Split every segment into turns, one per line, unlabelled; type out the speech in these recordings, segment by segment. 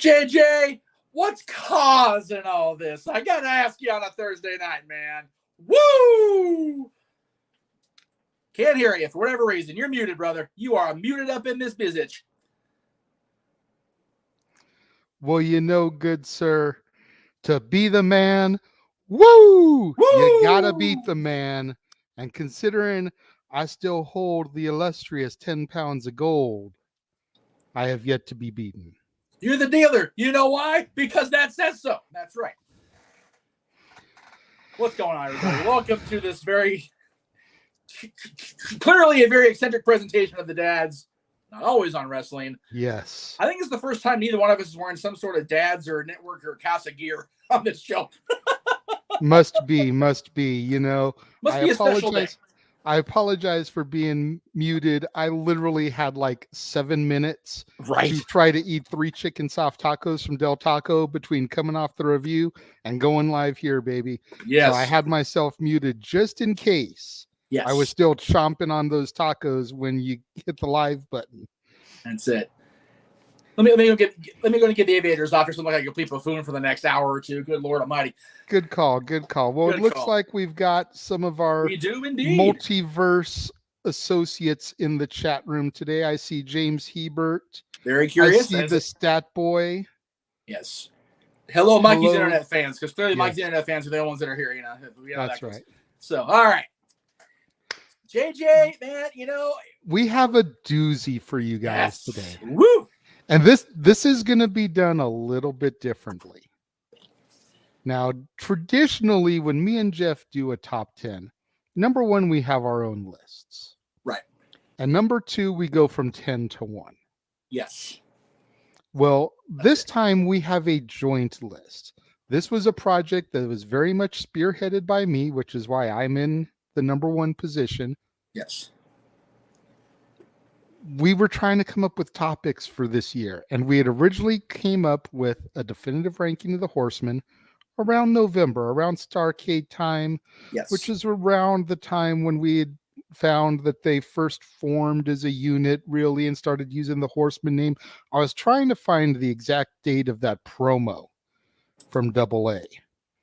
JJ, what's causing all this? I got to ask you on a Thursday night, man. Woo! Can't hear you for whatever reason. You're muted, brother. You are muted up in this bizzage.
Well, you know, good sir, to be the man, woo! You gotta beat the man. And considering I still hold the illustrious 10 pounds of gold, I have yet to be beaten.
You're the dealer. You know why? Because that says so. That's right. What's going on, everybody? Welcome to this very, clearly a very eccentric presentation of the dads. Not always on wrestling.
Yes.
I think it's the first time neither one of us is wearing some sort of dads or network or Casa gear on this show.
Must be. You know,
Must be a special day.
I apologize for being muted. I literally had like 7 minutes to try to eat 3 chicken soft tacos from Del Taco between coming off the review and going live here, baby.
Yes.
So I had myself muted just in case.
Yes.
I was still chomping on those tacos when you hit the live button.
That's it. Let me go and get the aviators off. Or something like a complete buffoon for the next hour or two. Good Lord Almighty.
Good call. Well, it looks like we've got some of our multiverse associates in the chat room today. I see James Hebert.
Very curious.
I see the Stat Boy.
Yes. Hello, Mikey's internet fans, because clearly Mikey's internet fans are the ones that are here. You know,
that's right.
So, all right. JJ, man, you know,
we have a doozy for you guys today.
Woo!
And this is going to be done a little bit differently. Now, traditionally, when me and Jeff do a top 10, number 1, we have our own lists.
Right.
And number 2, we go from 10 to 1.
Yes.
Well, this time we have a joint list. This was a project that was very much spearheaded by me, which is why I'm in the number 1 position.
Yes.
We were trying to come up with topics for this year, and we had originally came up with a definitive ranking of the Horsemen around November, around Starrcade time, which is around the time when we had found that they first formed as a unit, really, and started using the Horseman name. I was trying to find the exact date of that promo from AA.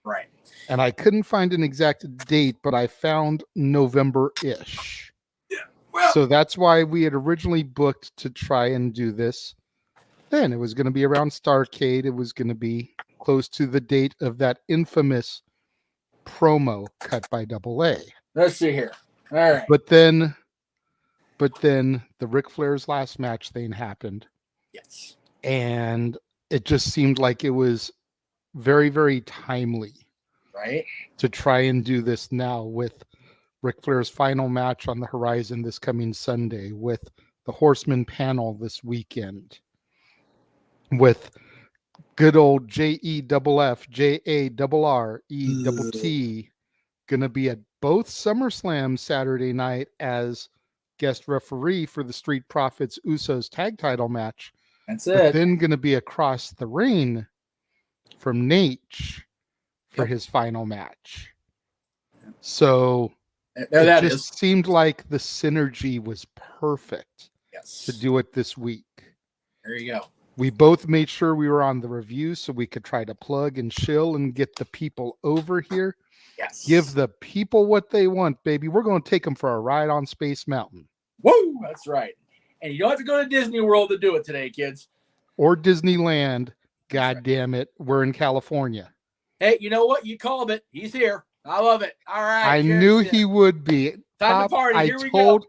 Right.
And I couldn't find an exact date, but I found November-ish.
Well,
so that's why we had originally booked to try and do this. Then it was going to be around Starrcade. It was going to be close to the date of that infamous promo cut by AA.
Let's see here. All right.
But then the Ric Flair's last match thing happened.
Yes.
And it just seemed like it was very, very timely.
Right.
To try and do this now with Ric Flair's final match on the horizon this coming Sunday, with the Horseman panel this weekend, with good old JEFF, JARRETT going to be at both SummerSlam Saturday night as guest referee for the Street Profits Usos tag title match.
That's
but
it.
Then going to be across the ring from Nate for his final match. So it just seemed like the synergy was perfect to do it this week.
There you go.
We both made sure we were on the review so we could try to plug and chill and get the people over here.
Yes.
Give the people what they want, baby. We're going to take them for a ride on Space Mountain.
Woo! That's right. And you don't have to go to Disney World to do it today, kids.
Or Disneyland. God damn it. We're in California.
Hey, you know what? You called it. He's here. I love it. All right.
I knew he would be.
Time to party. Here we go.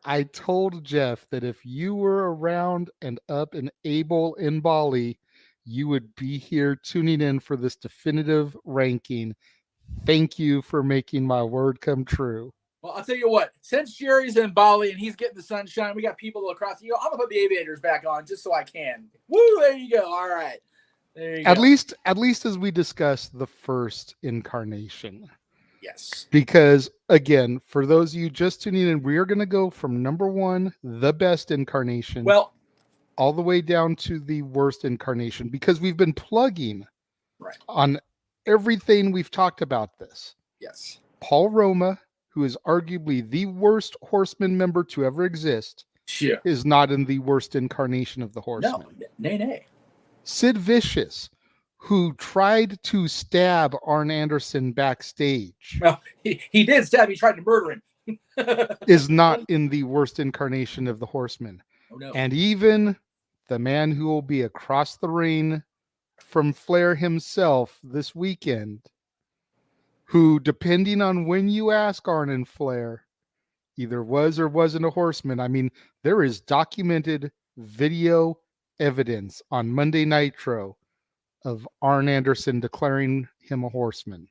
I told Jeff that if you were around and up and able in Bali, you would be here tuning in for this definitive ranking. Thank you for making my word come true.
Well, I'll tell you what, since Jerry's in Bali and he's getting the sunshine, we got people across. I'm going to put the aviators back on just so I can. Woo, there you go. All right. There you go.
At least as we discussed the first incarnation.
Yes.
Because, again, for those of you just tuning in, we are going to go from number 1, the best incarnation, all the way down to the worst incarnation, because we've been plugging on everything we've talked about this.
Yes.
Paul Roma, who is arguably the worst Horseman member to ever exist, is not in the worst incarnation of the Horseman.
No, nay.
Sid Vicious, who tried to stab Arn Anderson backstage.
Well, he did stab. He tried to murder him.
is not in the worst incarnation of the Horseman.
Oh, no.
And even the man who will be across the ring from Flair himself this weekend, who, depending on when you ask Arn and Flair, either was or wasn't a Horseman. I mean, there is documented video evidence on Monday Nitro of Arn Anderson declaring him a Horseman.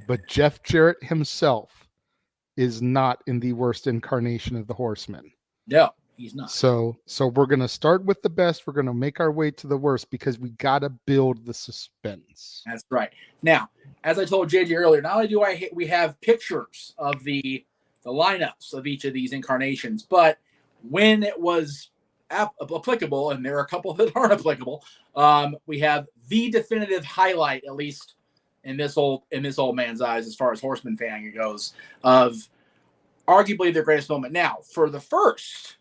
But Jeff Jarrett himself is not in the worst incarnation of the Horseman.
No, he's not.
So we're going to start with the best. We're going to make our way to the worst because we got to build the suspense.
That's right. Now, as I told JJ earlier, not only do we have pictures of the lineups of each of these incarnations, but when it was applicable, and there are a couple that aren't applicable, we have the definitive highlight, at least in this old man's eyes, as far as Horseman fan goes, of arguably their greatest moment. Now, for the first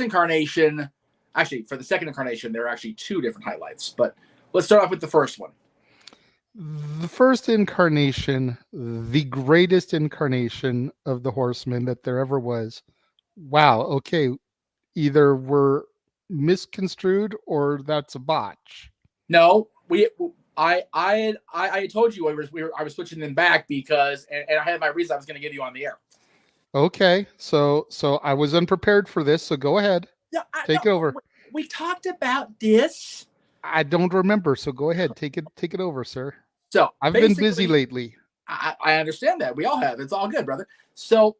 incarnation, actually for the second incarnation, there are actually two different highlights. But let's start off with the first one.
The first incarnation, the greatest incarnation of the Horseman that there ever was. Wow. Okay. Either we're misconstrued or that's a botch.
No, I told you I was switching them back because, and I had my reason I was going to give you on the air.
Okay, so I was unprepared for this, so go ahead.
No,
take it over.
We talked about this.
I don't remember, so go ahead. Take it over, sir.
So
I've been busy lately.
I understand that. We all have. It's all good, brother. So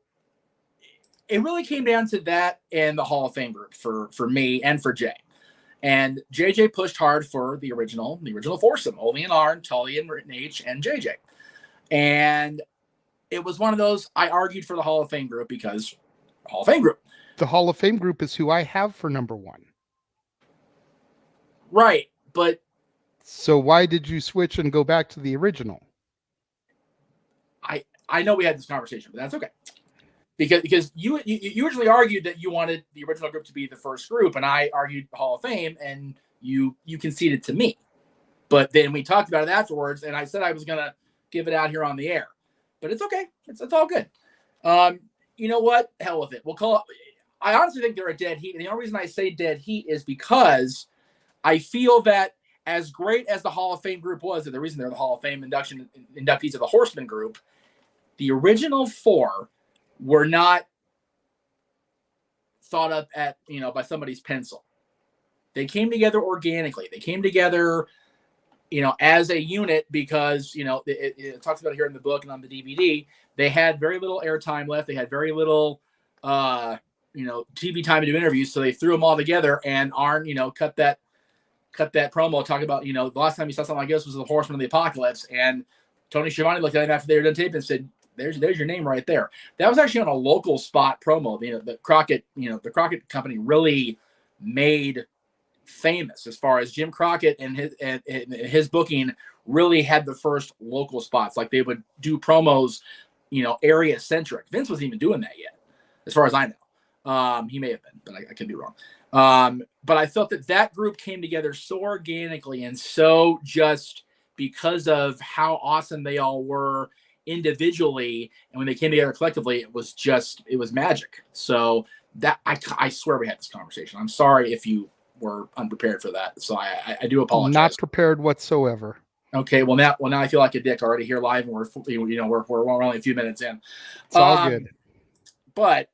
it really came down to that and the Hall of Fame group for me and for Jay. And JJ pushed hard for the original foursome, Ole and Arn, Tully and H, and JJ. And it was one of those, I argued for the Hall of Fame group because Hall of Fame group.
The Hall of Fame group is who I have for number one.
Right, but...
So why did you switch and go back to the original?
I know we had this conversation, but that's okay. Because you originally argued that you wanted the original group to be the first group, and I argued Hall of Fame, and you conceded to me. But then we talked about it afterwards, and I said I was going to give it out here on the air. But it's okay. It's all good. You know what? Hell with it. We'll call it. I honestly think they're a dead heat. And the only reason I say dead heat is because I feel that as great as the Hall of Fame group was, and the reason they're the Hall of Fame inductees of the Horseman group, the original four were not thought up by somebody's pencil. They came together organically. They came together, as a unit because, it talks about it here in the book and on the DVD. They had very little airtime left. They had very little, TV time to do interviews. So they threw them all together, and Arn, cut that promo talking about, the last time you saw something like this was the Horseman of the Apocalypse. And Tony Schiavone looked at him after they were done taping and said, there's your name right there. That was actually on a local spot promo. The Crockett company really made famous as far as Jim Crockett and his booking really had the first local spots. Like they would do promos, area centric. Vince wasn't even doing that yet, as far as I know. He may have been, but I could be wrong. But I felt that group came together so organically and so just because of how awesome they all were individually, and when they came together collectively, it was magic. So that I swear we had this conversation. I'm sorry if you were unprepared for that. So I do apologize.
Not prepared whatsoever.
Okay. Well now I feel like a dick already here live, and we're only a few minutes in.
It's all good.
But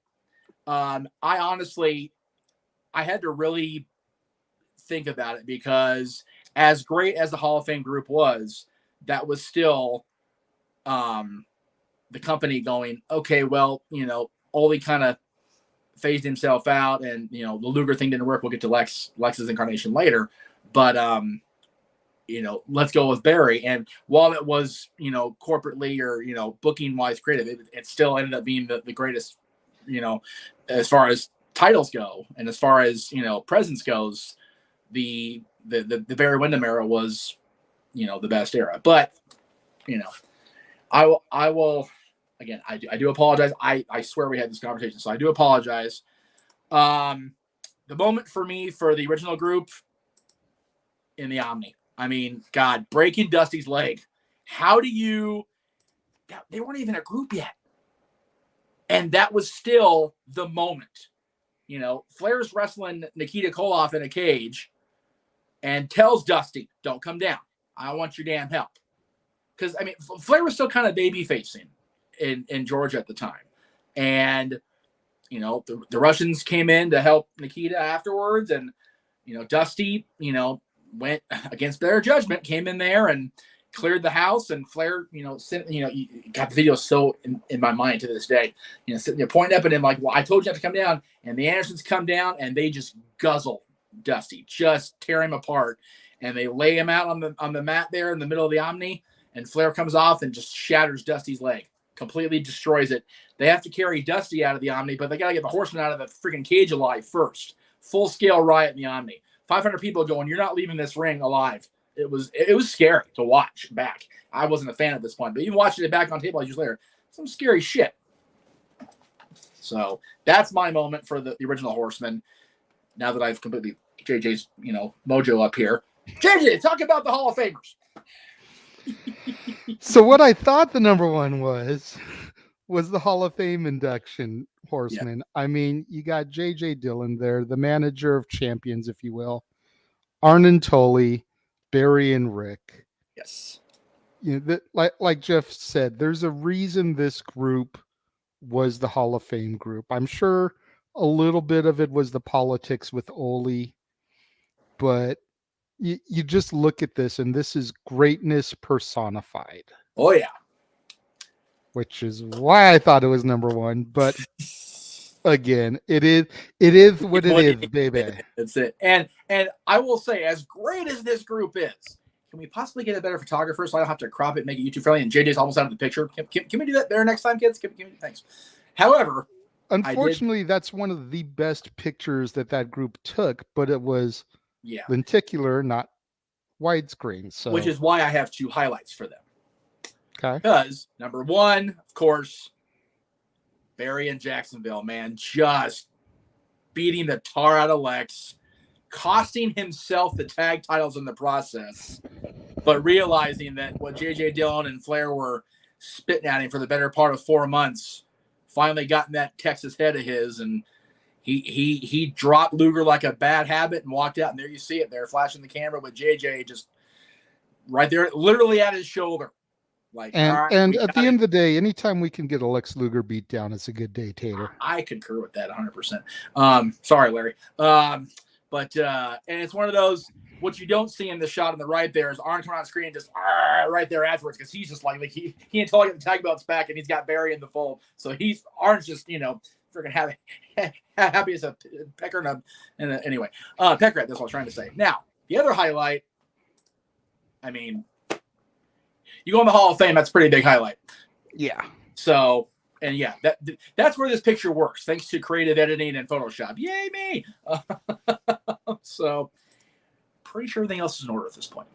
I honestly, I had to really think about it because as great as the Hall of Fame group was, that was still the company going, okay, well, Ole kind of phased himself out, and the Luger thing didn't work. We'll get to Lex's incarnation later, but let's go with Barry. And while it was corporately or booking wise creative, it still ended up being the greatest, as far as titles go, and as far as presence goes, the Barry Windham era was the best era. But I will again, I do apologize. I swear we had this conversation, so I do apologize. The moment for me for the original group in the Omni. I mean, God, breaking Dusty's leg. How do you? They weren't even a group yet, and that was still the moment. Flair's wrestling Nikita Koloff in a cage, and tells Dusty, don't come down. I don't want your damn help. Because, I mean, Flair was still kind of baby facing in Georgia at the time. And, you know, the Russians came in to help Nikita afterwards. And, you know, Dusty, you know, went against their judgment, came in there and cleared the house. And Flair, you know, sent, you know, you got the video so in my mind to this day, you know, sitting there pointing up at him like, well, I told you not to come down. And the Andersons come down and they just guzzle Dusty, just tear him apart. And they lay him out on the mat there in the middle of the Omni. And Flair comes off and just shatters Dusty's leg, completely destroys it. They have to carry Dusty out of the Omni, but they got to get the Horsemen out of the freaking cage alive first. Full-scale riot in the Omni. 500 people going, you're not leaving this ring alive. It was scary to watch back. I wasn't a fan at this point, but even watching it back on tape years later, some scary shit. So that's my moment for the original Horsemen. Now that I've completely JJ's, you know, mojo up here. JJ, talk about the Hall of Famers.
So what I thought the number one was the Hall of Fame induction Horseman. Yeah. I mean, you got J.J. Dillon there, the manager of champions, if you will. Arn and Tully, Barry and Rick.
Yes.
You know, like Jeff said, there's a reason this group was the Hall of Fame group. I'm sure a little bit of it was the politics with Ole, but you just look at this, and this is greatness personified.
Oh, yeah.
Which is why I thought it was number one. But again, it is what it is, baby.
That's it. And I will say, as great as this group is, can we possibly get a better photographer so I don't have to crop it and make it YouTube friendly? And JJ's almost out of the picture. Can we do that better next time, kids? Thanks. However,
unfortunately, that's one of the best pictures that group took, but it was lenticular, not widescreen. So,
which is why I have two highlights for them.
Okay.
Because number one, of course, Barry in Jacksonville, man, just beating the tar out of Lex, costing himself the tag titles in the process, but realizing that what J.J. Dillon and Flair were spitting at him for the better part of 4 months, finally got in that Texas head of his, and he dropped Luger like a bad habit and walked out, and there you see it there, flashing the camera with J.J. just right there, literally at his shoulder. Like,
and at the end of the day, anytime we can get a Lex Luger beat down, it's a good day, Tater.
I concur with that 100%. Sorry, Larry. But and it's one of those, what you don't see in the shot on the right there is Arn coming on screen just right there afterwards, because he's just like he and Tully get the tag belts back, and he's got Barry in the fold. So Arn's just, you know, freaking happy as a pecker anyway. Pecker, that's what I was trying to say. Now, the other highlight, I mean, you go in the Hall of Fame, that's a pretty big highlight.
Yeah.
So, and yeah, that's where this picture works, thanks to creative editing and Photoshop. Yay, me! So, pretty sure everything else is in order at this point.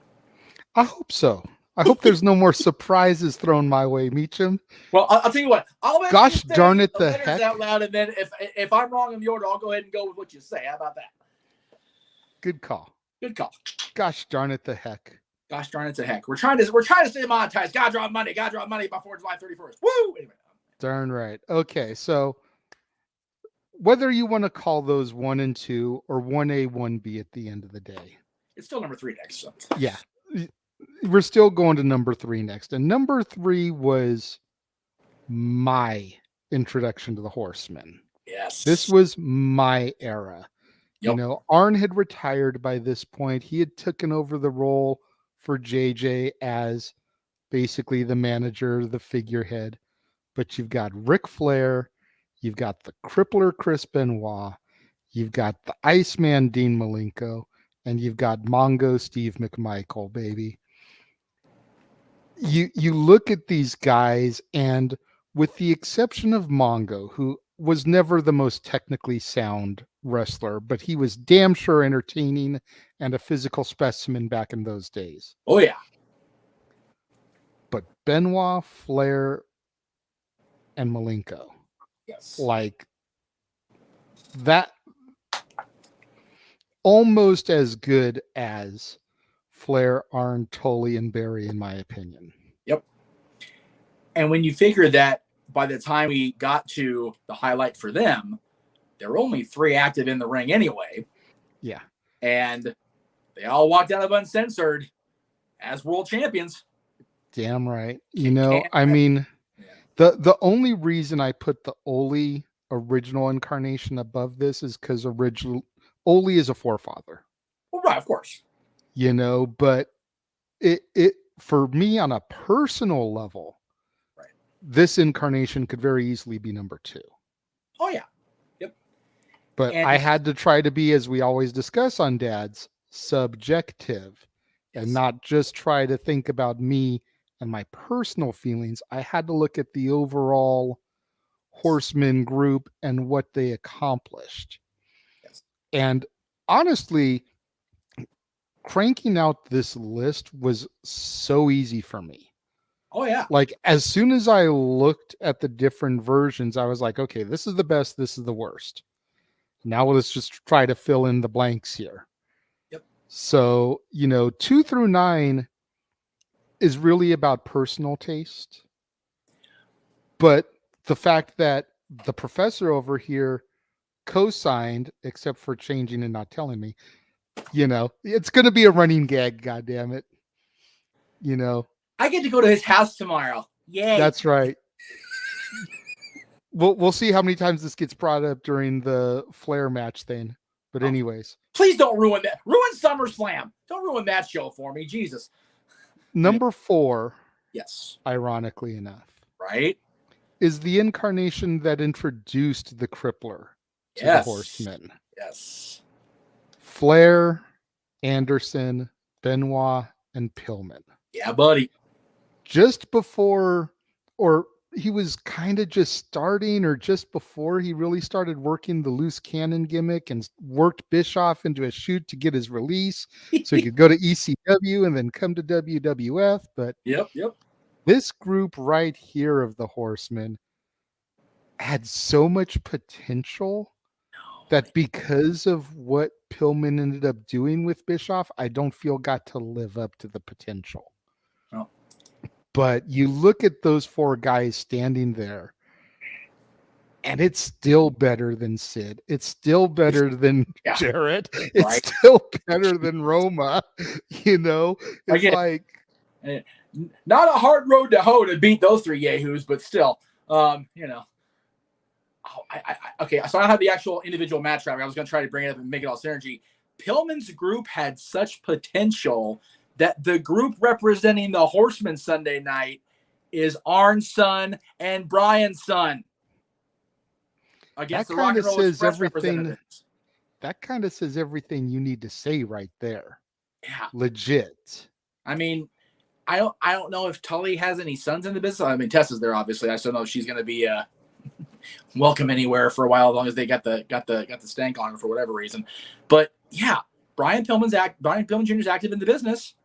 I hope so. I hope there's no more surprises thrown my way, Meacham.
Well, I'll tell you what.
Gosh darn it, the heck!
Out loud, and then if I'm wrong in the order, I'll go ahead and go with what you say. How about that?
Good call.
Good call.
Gosh darn it, the heck!
Gosh darn it to heck. We're trying to stay monetized. Gotta drop money before July 31st. Woo! Anyway.
Darn right. Okay, so whether you want to call those 1 and 2 or 1A, 1B at the end of the day,
it's still number 3 next. So.
Yeah. We're still going to number 3 next. And number 3 was my introduction to the Horsemen.
Yes.
This was my era.
Yep.
You know, Arn had retired by this point. He had taken over the role for JJ as basically the manager, the figurehead. But you've got Ric Flair, you've got the Crippler Chris Benoit, you've got the Iceman Dean Malenko, and you've got Mongo Steve McMichael, baby. You look at these guys, and with the exception of Mongo, who was never the most technically sound wrestler, but he was damn sure entertaining and a physical specimen back in those days.
Oh, yeah.
But Benoit, Flair, and Malenko.
Yes.
Like that, almost as good as Flair, Arn, Tully, and Barry, in my opinion.
Yep. And when you figure that by the time we got to the highlight for them, there were only 3 active in the ring anyway.
Yeah.
And they all walked out of Uncensored as world champions.
Damn right. I mean, the only reason I put the Oli original incarnation above this is because Oli is a forefather.
Well, right, of course.
But it for me on a personal level,
right,
this incarnation could very easily be number 2.
Oh yeah. Yep.
But I had to try to be, as we always discuss on Dads, subjective and not just try to think about me and my personal feelings. I had to look at the overall Horseman group and what they accomplished.
Yes.
And honestly, cranking out this list was so easy for me.
Oh yeah.
Like as soon as I looked at the different versions, I was like, okay, this is the best, this is the worst. Now let's just try to fill in the blanks here.
Yep.
So, 2 through 9 is really about personal taste. But the fact that the professor over here co-signed, except for changing and not telling me, it's going to be a running gag. God damn it.
I get to go to his house tomorrow. Yay.
That's right. We'll see how many times this gets brought up during the Flair match thing. But anyways.
Please don't ruin that. Ruin SummerSlam. Don't ruin that show for me. Jesus.
Number 4.
Yes.
Ironically enough.
Right.
Is the incarnation that introduced the Crippler to the Horsemen.
Yes.
Flair, Anderson, Benoit, and Pillman.
Yeah, buddy.
Just before, or he was kind of just starting, or just before he really started working the loose cannon gimmick and worked Bischoff into a shoot to get his release so he could go to ECW and then come to WWF. But
yep.
This group right here of the Horsemen had so much potential that because of what Pillman ended up doing with Bischoff, I don't feel got to live up to the potential.
Oh.
But you look at those 4 guys standing there, and it's still better than Sid. It's still better than Jarrett. It's still better than Roma. It's like
not a hard road to hoe to beat those 3 yahoos, but still, okay, so I don't have the actual individual match traffic. I was going to try to bring it up and make it all synergy. Pillman's group had such potential that the group representing the Horsemen Sunday night is Arn's son and Brian's son against the Rock and Roll Express representatives.
That kind of says everything you need to say right there.
Yeah,
legit.
I mean, I don't know if Tully has any sons in the business. I mean, Tessa's there, obviously. I still know if she's going to be welcome anywhere for a while, as long as they got the stank on her for whatever reason. But yeah, Brian Pillman Jr. is active in the business,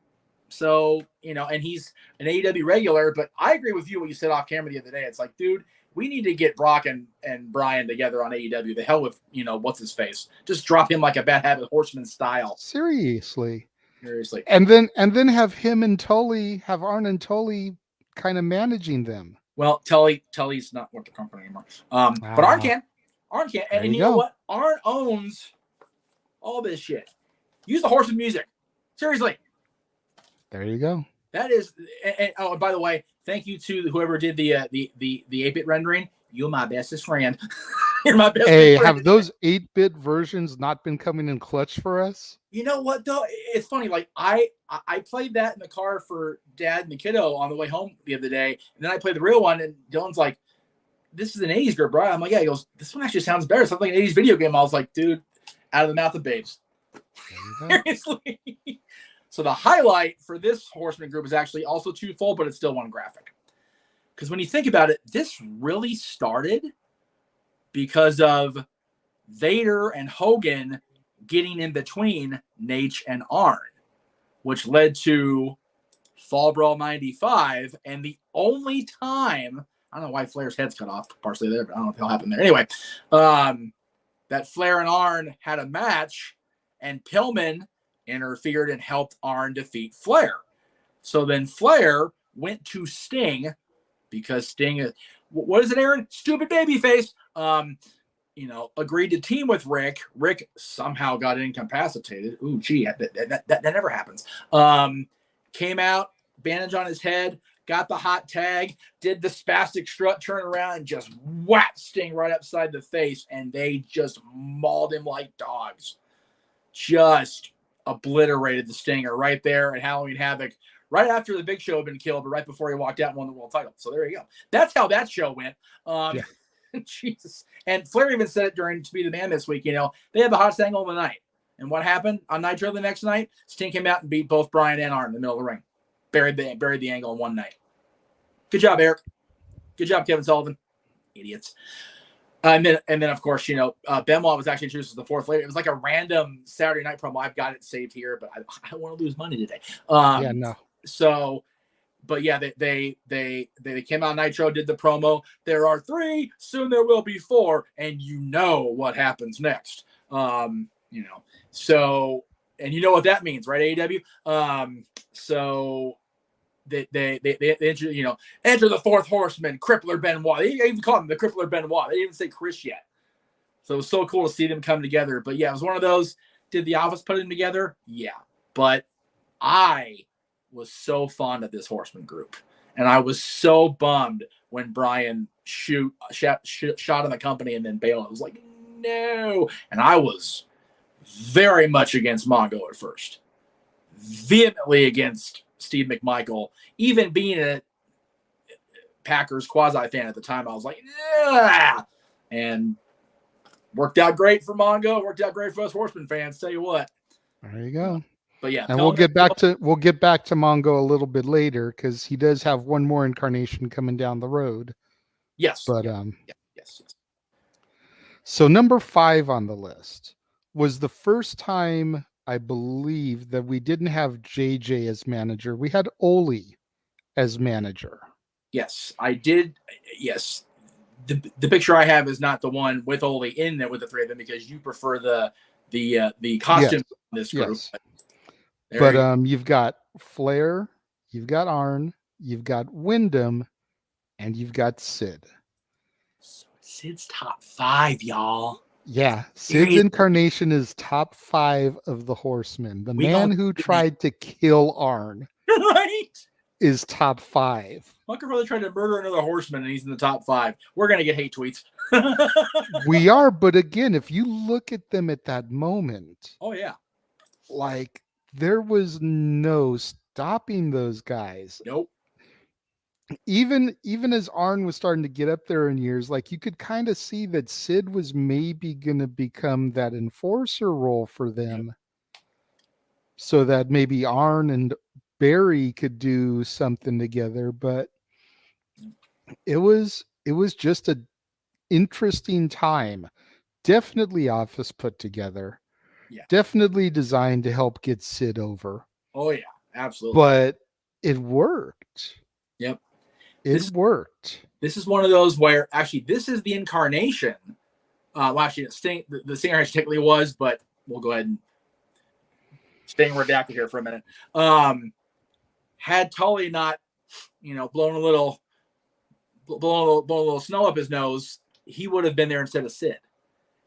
so and he's an AEW regular. But I agree with you when you said off camera the other day. It's like, dude, we need to get Brock and Brian together on AEW. The hell with what's his face? Just drop him like a Bad Habit Horseman style.
Seriously.
And
then have him and Tully, have Arn and Tully kind of managing them.
Well, Tully's not with the company anymore. But Arn can. And you know what? Arn owns all this shit. Use the Horseman music. Seriously.
There you go.
That is, and by the way, thank you to whoever did the 8-bit rendering. You're my bestest friend. You're my best
friend.
Have
those 8-bit versions not been coming in clutch for us?
You know what though? It's funny. Like I played that in the car for Dad and the kiddo on the way home the other day, and then I played the real one, and Dylan's like, "This is an '80s group, right?" I'm like, "Yeah." He goes, "This one actually sounds better. Something like an '80s video game." I was like, "Dude, out of the mouth of babes." Seriously. So the highlight for this Horseman group is actually also twofold, but it's still one graphic. Because when you think about it, this really started because of Vader and Hogan getting in between Nate and Arn, which led to Fall Brawl 95. And the only time, I don't know why Flair's head's cut off partially there, but I don't know what the hell happened there. Anyway, that Flair and Arn had a match, and Pillman interfered and helped Arn defeat Flair. So then Flair went to Sting, because Sting is, what is it, Aaron? Stupid babyface. agreed to team with Rick. Rick somehow got incapacitated. Ooh, gee, that never happens. Came out, bandage on his head, got the hot tag, did the spastic strut, turn around, and just whacked Sting right upside the face, and they just mauled him like dogs. Just obliterated the Stinger right there at Halloween Havoc, right after the Big Show had been killed, but right before he walked out and won the world title. So there you go. That's how that show went. Yeah. Jesus. And Flair even said it during To Be the Man this week, they had the hottest angle of the night. And what happened on Nitro the next night? Sting came out and beat both Bryan and Arn in the middle of the ring. Buried the angle in one night. Good job, Eric. Good job, Kevin Sullivan. Idiots. And then of course, Benoit was actually introduced as the fourth later. It was like a random Saturday night promo. I've got it saved here, but I don't want to lose money today.
Yeah, no.
So, but yeah, they came out Nitro, did the promo. There are 3, soon there will be 4, and what happens next. So, and you know what that means, right, AEW? So they enter the Fourth Horseman, Crippler Benoit. They even call him the Crippler Benoit. They didn't even say Chris yet. So it was so cool to see them come together. But yeah, it was one of those. Did the Office put them together? Yeah. But I was so fond of this Horseman group. And I was so bummed when Bryan shot on the company and then bailed. I was like, no. And I was very much against Mongo at first. Vehemently against Steve McMichael. Even being a Packers quasi fan at the time, I was like, yeah. And worked out great for Mongo. Worked out great for us Horseman fans. Tell you what.
There you go.
But yeah,
and we'll get back to Mongo a little bit later because he does have one more incarnation coming down the road.
Yes.
But
yes.
So number 5 on the list was the first time I believe that we didn't have JJ as manager. We had Ole as manager.
Yes, I did. Yes. The picture I have is not the one with Ole in there with the 3 of them because you prefer the costume in this group.
Yes. But you've got Flair, you've got Arn, you've got Wyndham, and you've got Sid.
So Sid's top 5, y'all.
Yeah, Sid's incarnation is top 5 of the Horsemen. The man who tried to kill Arn,
right,
is top 5.
Bunker Brother tried to murder another Horseman, and he's in the top 5. We're gonna get hate tweets.
We are, but again, if you look at them at that moment,
oh yeah,
like there was no stopping those guys.
Nope.
Even as Arn was starting to get up there in years, like you could kind of see that Sid was maybe going to become that enforcer role for them. Yep. So that maybe Arn and Barry could do something together, but it was just a interesting time. Definitely Office put together. Yeah. Definitely designed to help get Sid over.
Oh yeah, absolutely.
But it worked.
Yep.
It worked.
This is one of those where actually this is the incarnation. Well, actually, the singer technically was, but we'll go ahead and staying redacted here for a minute. Had Tully not, blown a little snow up his nose, he would have been there instead of Sid.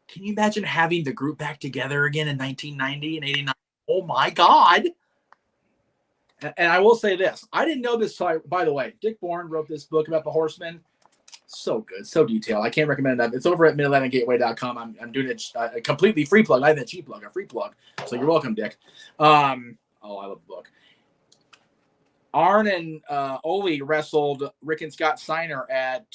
Can you imagine having the group back together again in 1990 and 89? Oh my God. And I will say this. I didn't know this. By the way, Dick Bourne wrote this book about the Horsemen. So good. So detailed. I can't recommend it enough. It's over at mid-atlanticgateway.com. I'm doing a completely free plug. Not even a cheap plug, a free plug. So you're welcome, Dick. I love the book. Arn and Ole wrestled Rick and Scott Steiner at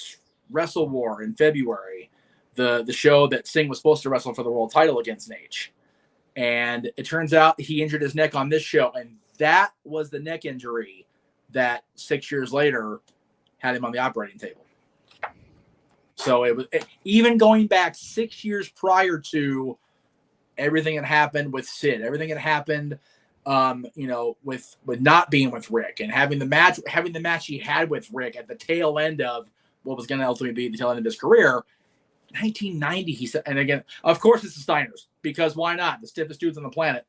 Wrestle War in February, the show that Sting was supposed to wrestle for the world title against Nate. And it turns out he injured his neck on this show, and that was the neck injury that 6 years later had him on the operating table. So even going back 6 years prior to everything that happened with Sid, everything that happened, with not being with Rick and having the match he had with Rick at the tail end of what was going to ultimately be the tail end of his career. 1990, he said, and again, of course, it's the Steiners because why not? The stiffest dudes on the planet.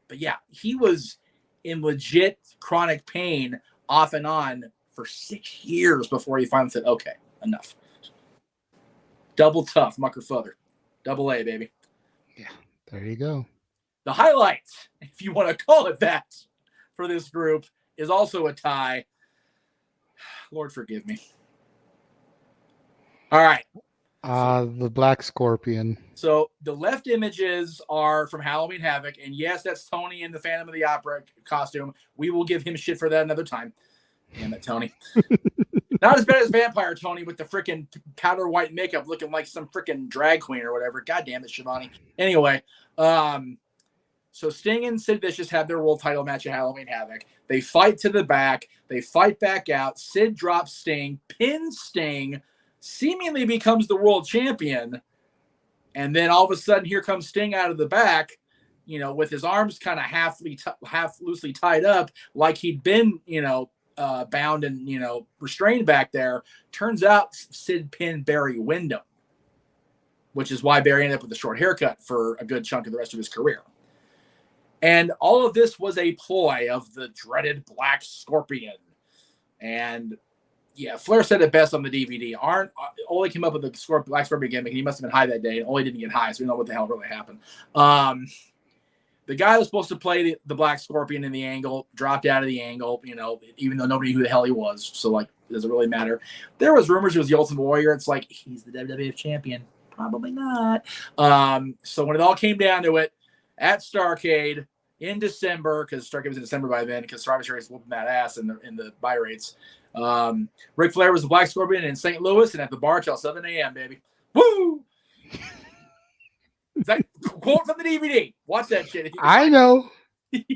But yeah, he was in legit chronic pain off and on for 6 years before he finally said, okay, enough. Double tough, mucker further. Double A, baby.
Yeah, there you go.
The highlight, if you want to call it that, for this group is also a tie. Lord forgive me. All right.
The Black Scorpion.
So the left images are from Halloween Havoc, and yes, that's Tony in the Phantom of the Opera costume. We will give him shit for that another time. Damn it, Tony. Not as bad as Vampire Tony with the freaking powder white makeup looking like some freaking drag queen or whatever. God damn it, Shivani. Anyway, so Sting and Sid Vicious have their world title match at Halloween Havoc. They fight to the back. They fight back out. Sid drops Sting, pins Sting, seemingly becomes the world champion. And then all of a sudden, here comes Sting out of the back, with his arms kind of half loosely tied up, like he'd been, bound and, restrained back there. Turns out Sid pinned Barry Windham, which is why Barry ended up with a short haircut for a good chunk of the rest of his career. And all of this was a ploy of the dreaded Black Scorpion. And yeah, Flair said it best on the DVD. Arn only came up with the Black Scorpion gimmick. He must have been high that day and only didn't get high, so we don't know what the hell really happened. The guy that was supposed to play the Black Scorpion in the angle dropped out of the angle, even though nobody knew who the hell he was. So, like, it doesn't really matter. There was rumors it was the Ultimate Warrior. It's like, he's the WWF champion. Probably not. So when it all came down to it, at Starrcade in December, because Starrcade was in December by then, because Survivor Series whooping that ass in the buy rates. Ric Flair was the Black Scorpion in St. Louis and at the bar till 7 a.m., baby. Woo! Is that quote from the DVD? Watch that shit.
I know.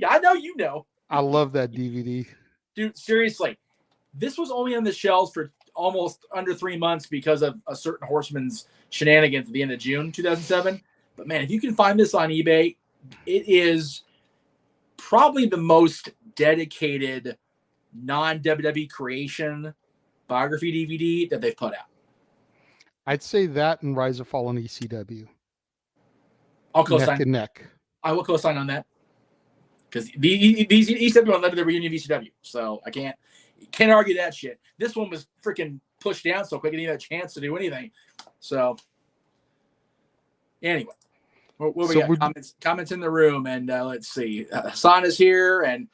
I know you know.
I love that DVD.
Dude, seriously. This was only on the shelves for almost under 3 months because of a certain Horseman's shenanigans at the end of June 2007. But, man, if you can find this on eBay, it is probably the most dedicated non-WWE creation biography DVD that they've put out.
I'd say that and Rise of Fallen ECW.
I'll co-sign.
Neck and neck.
I will co-sign on that. Because these ECW one led to the reunion of ECW. So I can't argue that shit. This one was freaking pushed down so quick, I didn't even have a chance to do anything. So anyway, what we got? Comments in the room, and let's see. Hassan is here, and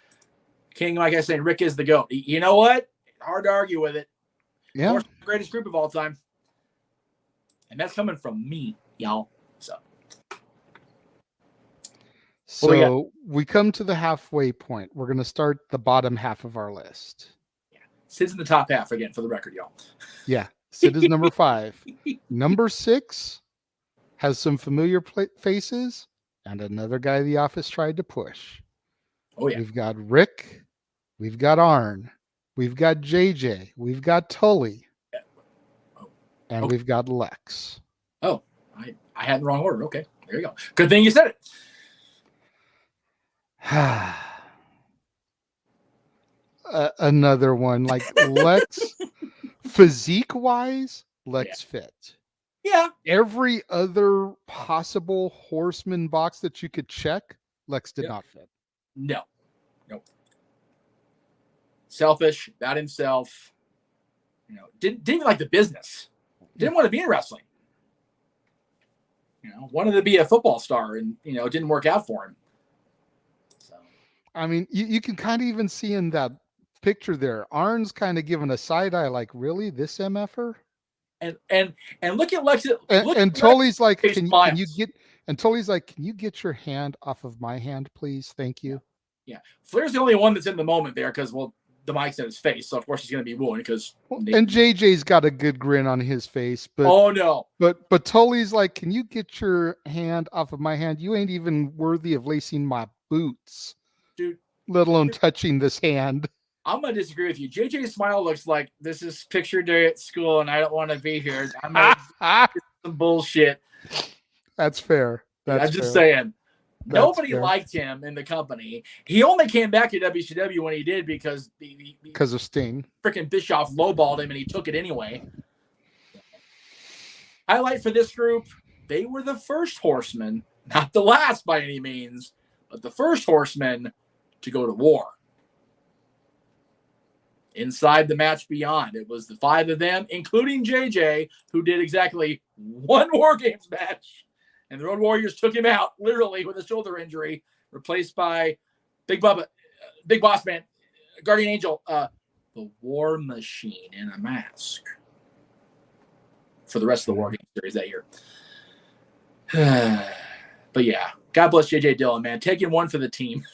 King, like I said, Rick is the GOAT. You know what? Hard to argue with it.
Yeah.
Of course, the greatest group of all time. And that's coming from me, y'all.
So we come to the halfway point. We're going to start the bottom half of our list.
Yeah. Sid's in the top half again, for the record, y'all.
Yeah. Sid is number 5. Number 6 has some familiar faces and another guy the office tried to push.
Oh, yeah.
We've got Rick. We've got Arn. We've got JJ. We've got Tully.
Yeah. Oh.
And
okay.
We've got Lex.
Oh, I had the wrong order. Okay. There you go. Good thing you said it.
Another one like Lex, physique wise, Lex fit.
Yeah.
Every other possible Horseman box that you could check, Lex did not fit.
No. Nope. Selfish, about himself. Didn't even like the business. Didn't want to be in wrestling. Wanted to be a football star, and it didn't work out for him.
I mean, you can kind of even see in that picture there, Arn's kind of giving a side eye, like, really, this MFer?
And look at Lex.
And Tully's like, can you get? And Tully's like, can you get your hand off of my hand, please? Thank you.
Yeah, Flair's the only one that's in the moment there because the mic's in his face, so of course he's going to be wooing because.
And JJ's got a good grin on his face, but
oh no!
But Tully's like, can you get your hand off of my hand? You ain't even worthy of lacing my boots.
Dude,
let alone touching this hand.
I'm gonna disagree with you. JJ's smile looks like this is picture day at school, and I don't want to be here. I'm gonna some bullshit.
That's fair.
I'm just saying. Nobody liked him in the company. He only came back to WCW when he did because
of Sting.
Freaking Bischoff lowballed him, and he took it anyway. Highlight for this group: they were the first Horsemen, not the last by any means, but the first Horsemen to go to war. inside the match beyond. It was the 5 of them, including JJ, who did exactly one War Games match. And the Road Warriors took him out, literally, with a shoulder injury, replaced by Big Bubba, Big Boss Man, Guardian Angel, the War Machine in a mask for the rest of the War Games series that year. But yeah, God bless JJ Dillon, man. Taking one for the team.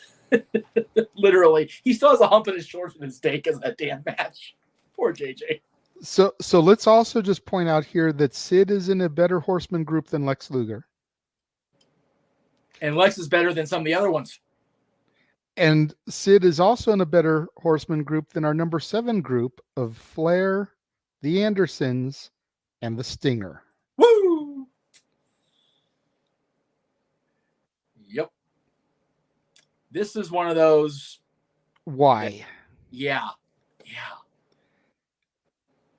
Literally. He still has a hump in his shorts and his steak as that damn match. Poor JJ.
So let's also just point out here that Sid is in a better Horseman group than Lex Luger.
And Lex is better than some of the other ones.
And Sid is also in a better Horseman group than our number 7 group of Flair, the Andersons, and the Stinger.
Woo! Yep. This is one of those.
Why?
Yeah.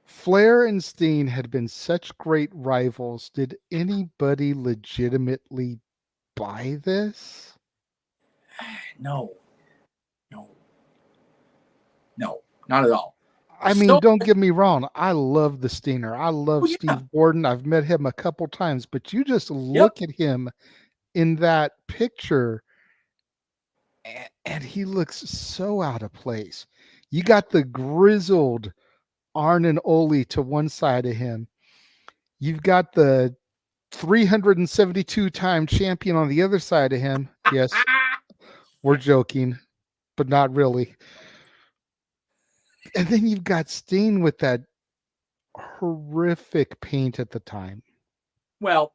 Flair and Steen had been such great rivals. Did anybody legitimately buy this?
No, not at all.
I mean, don't get me wrong. I love the Stinger. I love Steve Borden. I've met him a couple times, but you just look at him in that picture and he looks so out of place. You got the grizzled Arn and Ole to one side of him. You've got the 372-time champion on the other side of him. Yes, we're joking, but not really. And then you've got Steen with that horrific paint at the time.
Well,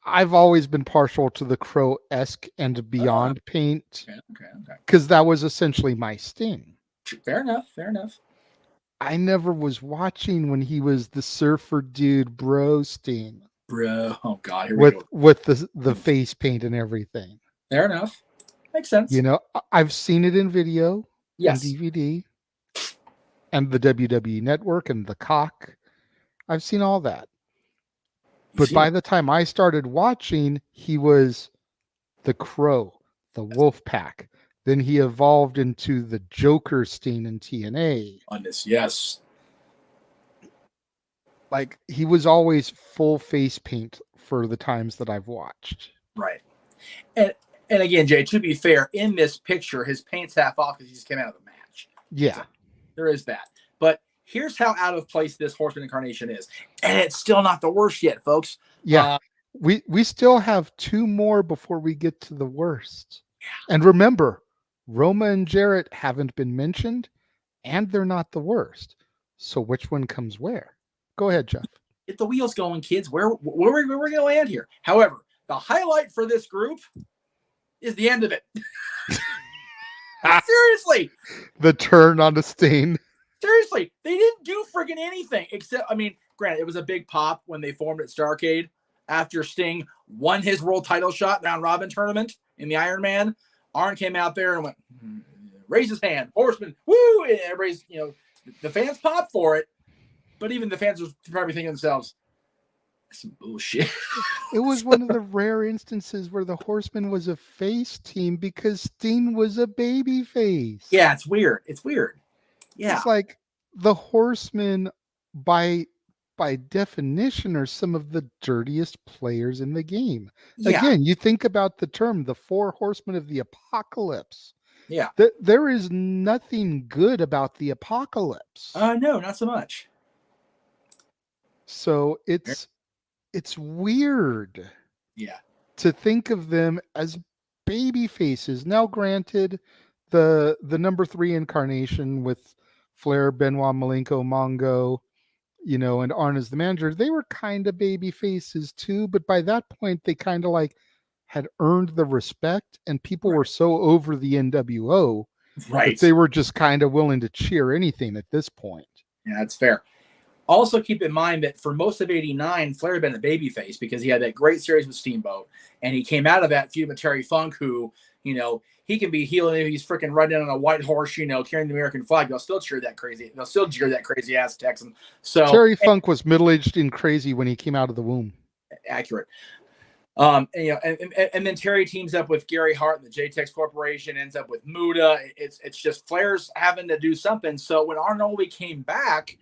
I've always been partial to the Crow-esque and beyond paint.
Okay.
Because that was essentially my Sting.
Fair enough.
I never was watching when he was the surfer dude, bro Steen.
Bro, oh God, here we go.
With the face paint and everything.
Fair enough. Makes sense.
You know, I've seen it in video,
yes,
and DVD, and the WWE Network and the cock. I've seen all that. But by the time I started watching, he was the Crow, the Wolf Pack. Then he evolved into the Joker Steen in TNA.
On this, yes.
Like, he was always full face paint for the times that I've watched.
Right. And again, Jay, to be fair, in this picture, his paint's half off because he just came out of the match.
Yeah.
So there is that. But here's how out of place this Horseman incarnation is. And it's still not the worst yet, folks.
Yeah. We still have 2 more before we get to the worst. Yeah. And remember, Roma and Jarrett haven't been mentioned, and they're not the worst. So which one comes where? Go ahead, Jeff.
Get the wheels going, kids. Where are we going to land here? However, the highlight for this group is the end of it. Seriously.
The turn on the Steen.
Seriously. They didn't do friggin' anything except, I mean, granted, it was a big pop when they formed at Starrcade after Sting won his world title shot round robin tournament in the Iron Man. Arn came out there and went, raised his hand, Horseman, woo! And everybody's, the fans popped for it, but even the fans were probably thinking to themselves, that's some bullshit.
It was one of the rare instances where the Horseman was a face team because Steen was a baby face.
Yeah, it's weird. Yeah.
It's like the Horsemen, by definition, are some of the dirtiest players in the game. Yeah. Again, you think about the term, the Four Horsemen of the Apocalypse.
Yeah.
There is nothing good about the Apocalypse.
No, not so much.
So it's weird.
Yeah.
To think of them as baby faces. Now, granted, the number 3 incarnation with Flair, Benoit, Malenko, Mongo, and Arn as the manager, they were kind of baby faces too, but by that point they kind of like had earned the respect, and people were so over the NWO that they were just kind of willing to cheer anything at this point.
Yeah, that's fair. Also keep in mind that for most of '89, Flair had been a babyface because he had that great series with Steamboat, and he came out of that feud with Terry Funk, who, he can be healing if he's freaking riding on a white horse, carrying the American flag. They'll still cheer that crazy. They'll still jeer that crazy ass Texan. So
Terry Funk was middle-aged and crazy when he came out of the womb.
Accurate. And then Terry teams up with Gary Hart and the JTEX Corporation, ends up with Muda. It's just Flair's having to do something. So when Arnoli came back,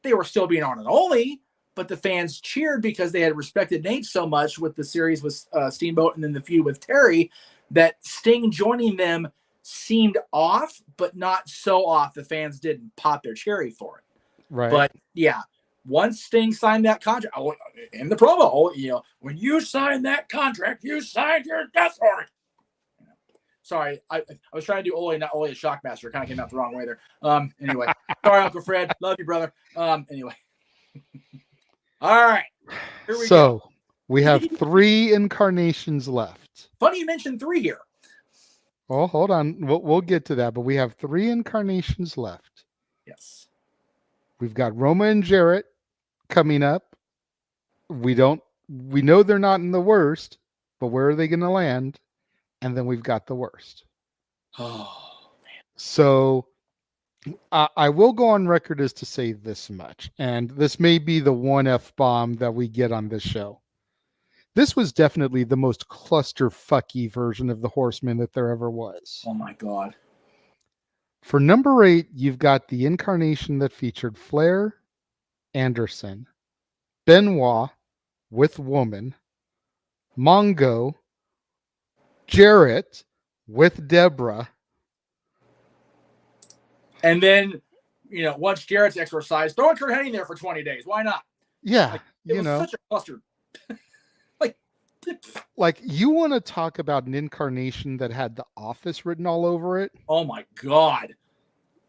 they were still being Arnoli, but the fans cheered because they had respected Nate so much with the series with Steamboat and then the feud with Terry that Sting joining them seemed off, but not so off. The fans didn't pop their cherry for it.
Right.
But yeah, once Sting signed that contract, in the promo, when you signed that contract, you signed your death warrant. Sorry, I was trying to do Ole, not Ole a Shockmaster. Kind of came out the wrong way there. Anyway, sorry, Uncle Fred. Love you, brother. Anyway. All right. Here we go.
We have 3 incarnations left.
Funny you mentioned 3 here.
Well, hold on. We'll get to that, but we have 3 incarnations left.
Yes.
We've got Roma and Jarrett coming up. We know they're not in the worst, but where are they going to land? And then we've got the worst.
Oh, man.
So I will go on record as to say this much, and this may be the one F-bomb that we get on this show. This was definitely the most clusterfucky version of the Horsemen that there ever was.
Oh, my God.
For number 8, you've got the incarnation that featured Flair, Anderson, Benoit with Woman, Mongo, Jarrett with Deborah.
And then, once Jarrett's exorcised, throw Kurt Hennig there for 20 days. Why not?
Yeah.
It was such a cluster.
Like you want to talk about an incarnation that had The Office written all over it?
Oh, my God.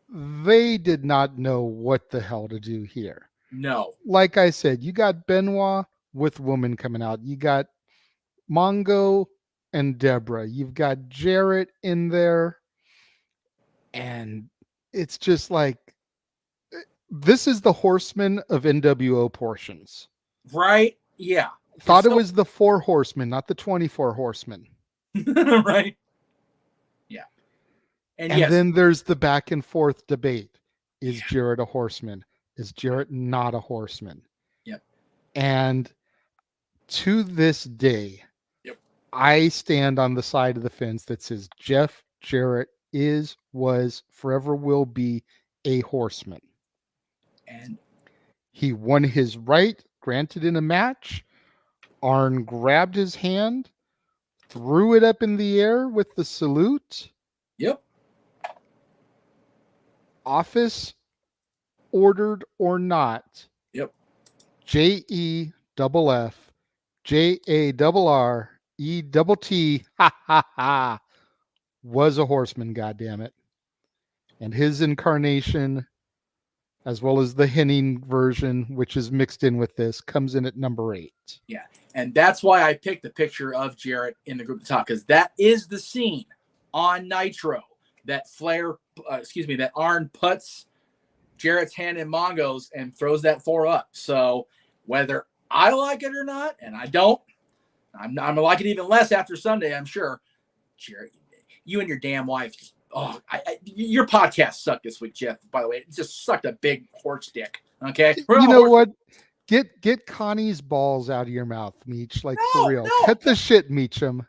They did not know what the hell to do here.
No.
Like I said, you got Benoit with Woman coming out. You got Mongo and Deborah. You've got Jarrett in there. And it's just like, this is the Horsemen of NWO portions.
Right? Yeah.
Thought it was the 4 Horsemen, not the 24 Horsemen.
Right? Yeah. And yes.
Then there's the back and forth debate. Is Jarrett a horseman? Is Jarrett not a horseman?
Yep.
And to this day, I stand on the side of the fence that says Jeff Jarrett was, forever will be a horseman.
And
he won his right, granted in a match. Arn grabbed his hand, threw it up in the air with the salute.
Yep.
Office ordered or not.
Yep.
JEFF JARRETT was a horseman, goddammit. And his incarnation, as well as the Hennig version, which is mixed in with this, comes in at number 8.
Yeah. And that's why I picked the picture of Jarrett in the group at the top, because that is the scene on Nitro that that Arn puts Jarrett's hand in Mongo's and throws that 4 up. So whether I like it or not, and I don't, I'm gonna like it even less after Sunday, I'm sure. Jarrett, you and your damn wife, your podcast sucked this week, Jeff. By the way, it just sucked a big horse dick. Okay,
you know what? Get Connie's balls out of your mouth, Meech. Like, for real.
No.
Cut the shit, Meechum.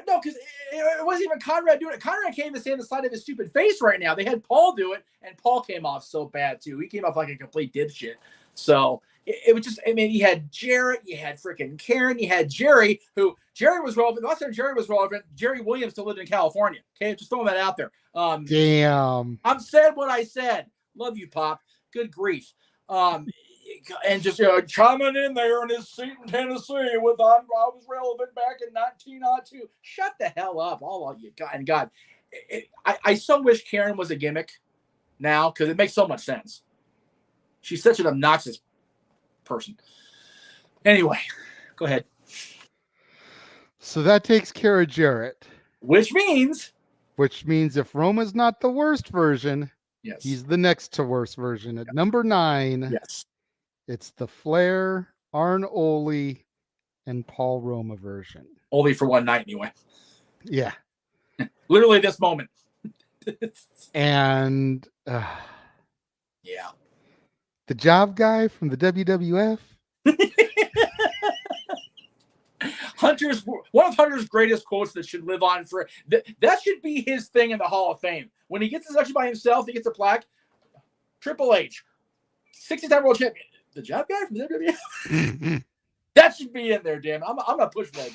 No, because it wasn't even Conrad doing it. Conrad can't even stay on the side of his stupid face right now. They had Paul do it, and Paul came off so bad, too. He came off like a complete dipshit. So it was just, you had Jarrett, you had freaking Karen, you had Jerry, Jerry was relevant. The last time Jerry was relevant, Jerry Williams still lived in California. Okay, just throwing that out there.
Damn.
I've said what I said. Love you, Pop. Good grief. And just coming in there in his seat in Tennessee I was relevant back in 1902. Shut the hell up, all of you. God, I so wish Karen was a gimmick now, because it makes so much sense. She's such an obnoxious person. Anyway, go ahead.
So that takes care of Jarrett.
Which means
if Roma's not the worst version,
yes,
he's the next to worst version. At number 9,
yes,
it's the Flair, Arn Ole, and Paul Roma version.
Only for one night, anyway.
Yeah.
Literally this moment.
And
yeah.
The job guy from the WWF.
one of Hunter's greatest quotes that should live on for that should be his thing in the Hall of Fame. When he gets his section by himself, he gets a plaque. Triple H, 60-time world champion, the job guy from WWE. That should be in there, damn. I'm gonna push that.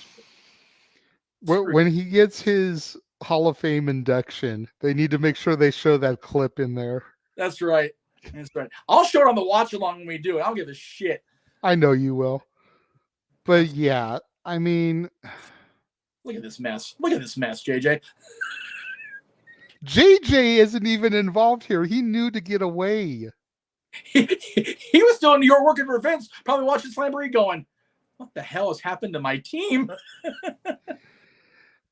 When he gets his Hall of Fame induction, they need to make sure they show that clip in there.
That's right. That's right. I'll show it on the watch along when we do it. I don't give a shit.
I know you will. But yeah, I mean,
look at this mess. Look at this mess, JJ.
JJ isn't even involved here. He knew to get away.
He was still in New York working for Vince, probably watching Slamboree going, what the hell has happened to my team?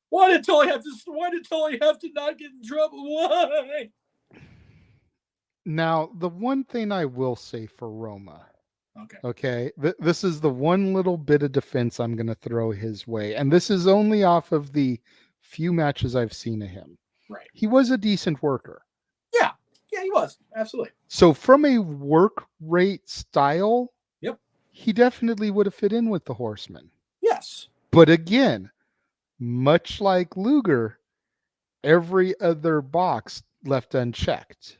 Why did Tully have to not get in trouble? Why?
Now, the one thing I will say for Roma,
okay,
this is the one little bit of defense I'm going to throw his way. And this is only off of the few matches I've seen of him.
Right.
He was a decent worker.
Yeah, he was. Absolutely.
So from a work rate style,
yep,
he definitely would have fit in with the Horsemen.
Yes.
But again, much like Luger, every other box left unchecked.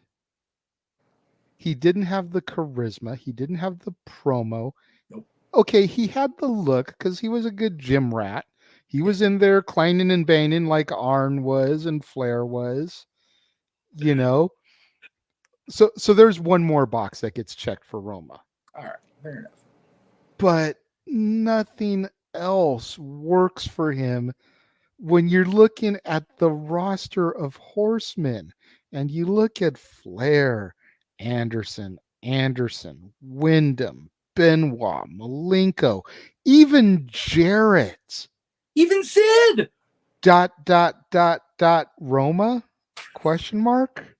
He didn't have the charisma. He didn't have the promo.
Nope.
Okay, he had the look because he was a good gym rat. He was in there climbing and banging like Arn was and Flair was, you know. So there's one more box that gets checked for Roma.
All right, fair enough.
But nothing else works for him when you're looking at the roster of Horsemen and you look at Flair, Anderson, Wyndham, Benoit, Malenko, even Jarrett.
Even Sid. ...
Roma? Question mark?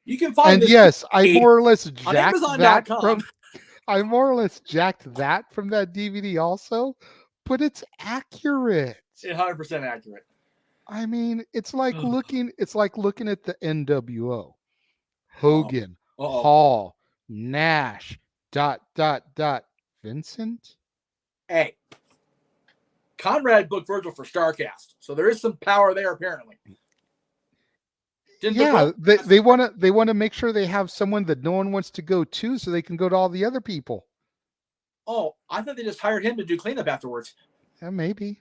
You can find
and yes, I more or less jacked that
from
I more or less jacked that from that DVD also, but it's accurate.
It's 100% accurate.
I mean, it's like looking at the NWO. Hogan, Hall, Nash, ... Vincent?
Hey. Conrad booked Virgil for Starcast, so there is some power there apparently.
They want to make sure they have someone that no one wants to go to, so they can go to all the other people.
Oh, I thought they just hired him to do cleanup afterwards.
Yeah, maybe.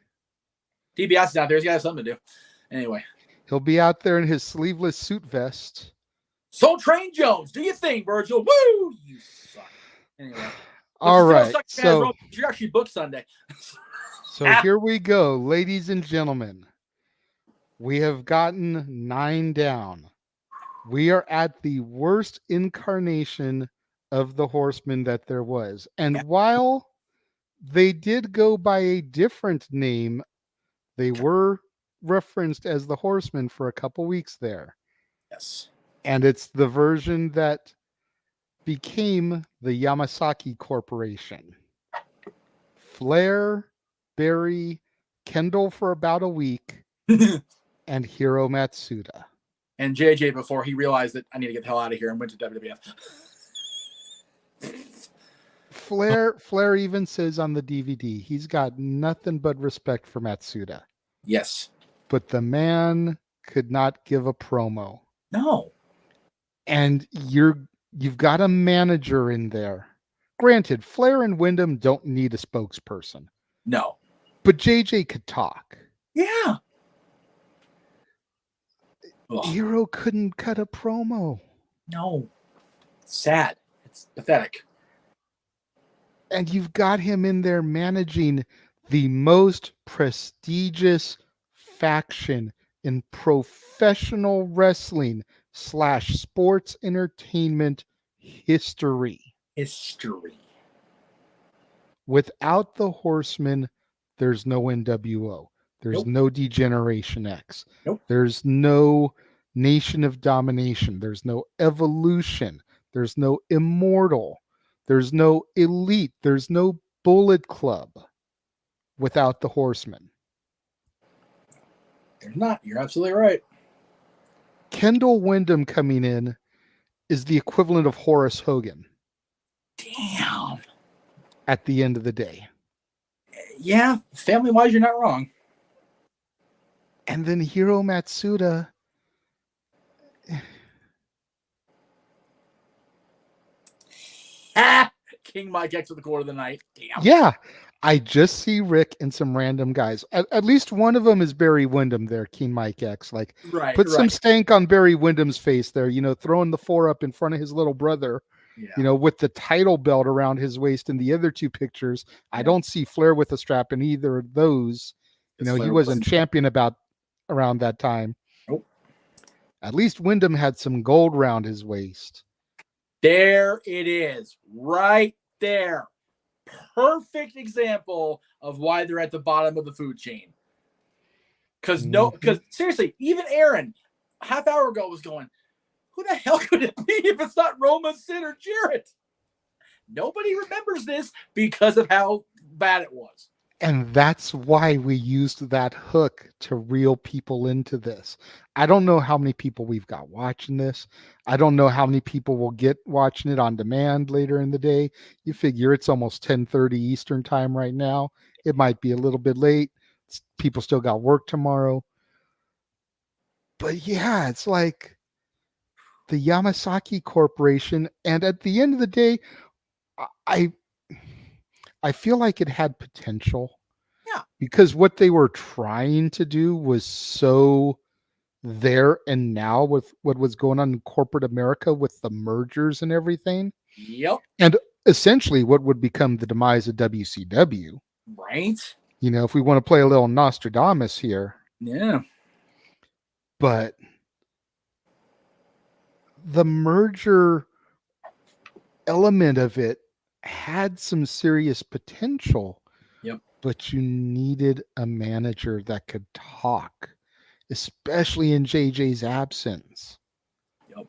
DBS is out there. He's got to have something to do. Anyway,
he'll be out there in his sleeveless suit vest.
Soul Train Jones, do you think, Virgil? Woo! You suck. Anyway,
all right. So
you're actually booked Sunday.
So here we go, ladies and gentlemen. We have gotten 9 down. We are at the worst incarnation of the Horsemen that there was. And while they did go by a different name, they were referenced as the Horsemen for a couple weeks there.
Yes.
And it's the version that became the Yamasaki Corporation. Flair, Barry, Kendall for about a week, and Hiro Matsuda.
And JJ before he realized that I need to get the hell out of here and went to WWF.
Flair even says on the DVD he's got nothing but respect for Matsuda.
Yes.
But the man could not give a promo.
No.
And you've got a manager in there. Granted, Flair and Wyndham don't need a spokesperson.
No.
But JJ could talk.
Yeah.
Hiro couldn't cut a promo.
No. Sad. It's pathetic.
And you've got him in there managing the most prestigious faction in professional wrestling / sports entertainment history. Without the Horsemen, there's no NWO. There's no D-Generation X. There's no Nation of Domination. There's no Evolution. There's no Immortal. There's no Elite. There's no Bullet Club without the Horsemen.
There's not. You're absolutely right.
Kendall Wyndham coming in is the equivalent of Horace Hogan.
Damn.
At the end of the day.
Yeah, family-wise, you're not wrong.
And then Hiro Matsuda.
King Mike X with the quarter of the night. Damn.
Yeah. I just see Rick and some random guys. At least one of them is Barry Windham there, King Mike X. Like, put some stank on Barry Windham's face there, throwing the 4 up in front of his little brother, with the title belt around his waist in the other 2 pictures. I don't see Flair with a strap in either of those. He wasn't champion around that time.
Nope.
At least Windham had some gold around his waist.
There it is. Right there. Perfect example of why they're at the bottom of the food chain. Because seriously, even Aaron, half hour ago, was going, who the hell could it be if it's not Roma, Sid, or Jarrett? Nobody remembers this because of how bad it was.
And that's why we used that hook to reel people into this. I don't know how many people we've got watching this. I don't know how many people will get watching it on demand later in the day. You figure it's almost 10:30 Eastern time right now. It might be a little bit late. People still got work tomorrow. But yeah, it's like the Yamasaki Corporation. And at the end of the day, I feel like it had potential.
Yeah.
Because what they were trying to do was so there and now with what was going on in corporate America with the mergers and everything.
Yep.
And essentially what would become the demise of WCW.
Right.
If we want to play a little Nostradamus here.
Yeah.
But the merger element of it had some serious potential.
Yep.
But you needed a manager that could talk, especially in JJ's absence.
Yep.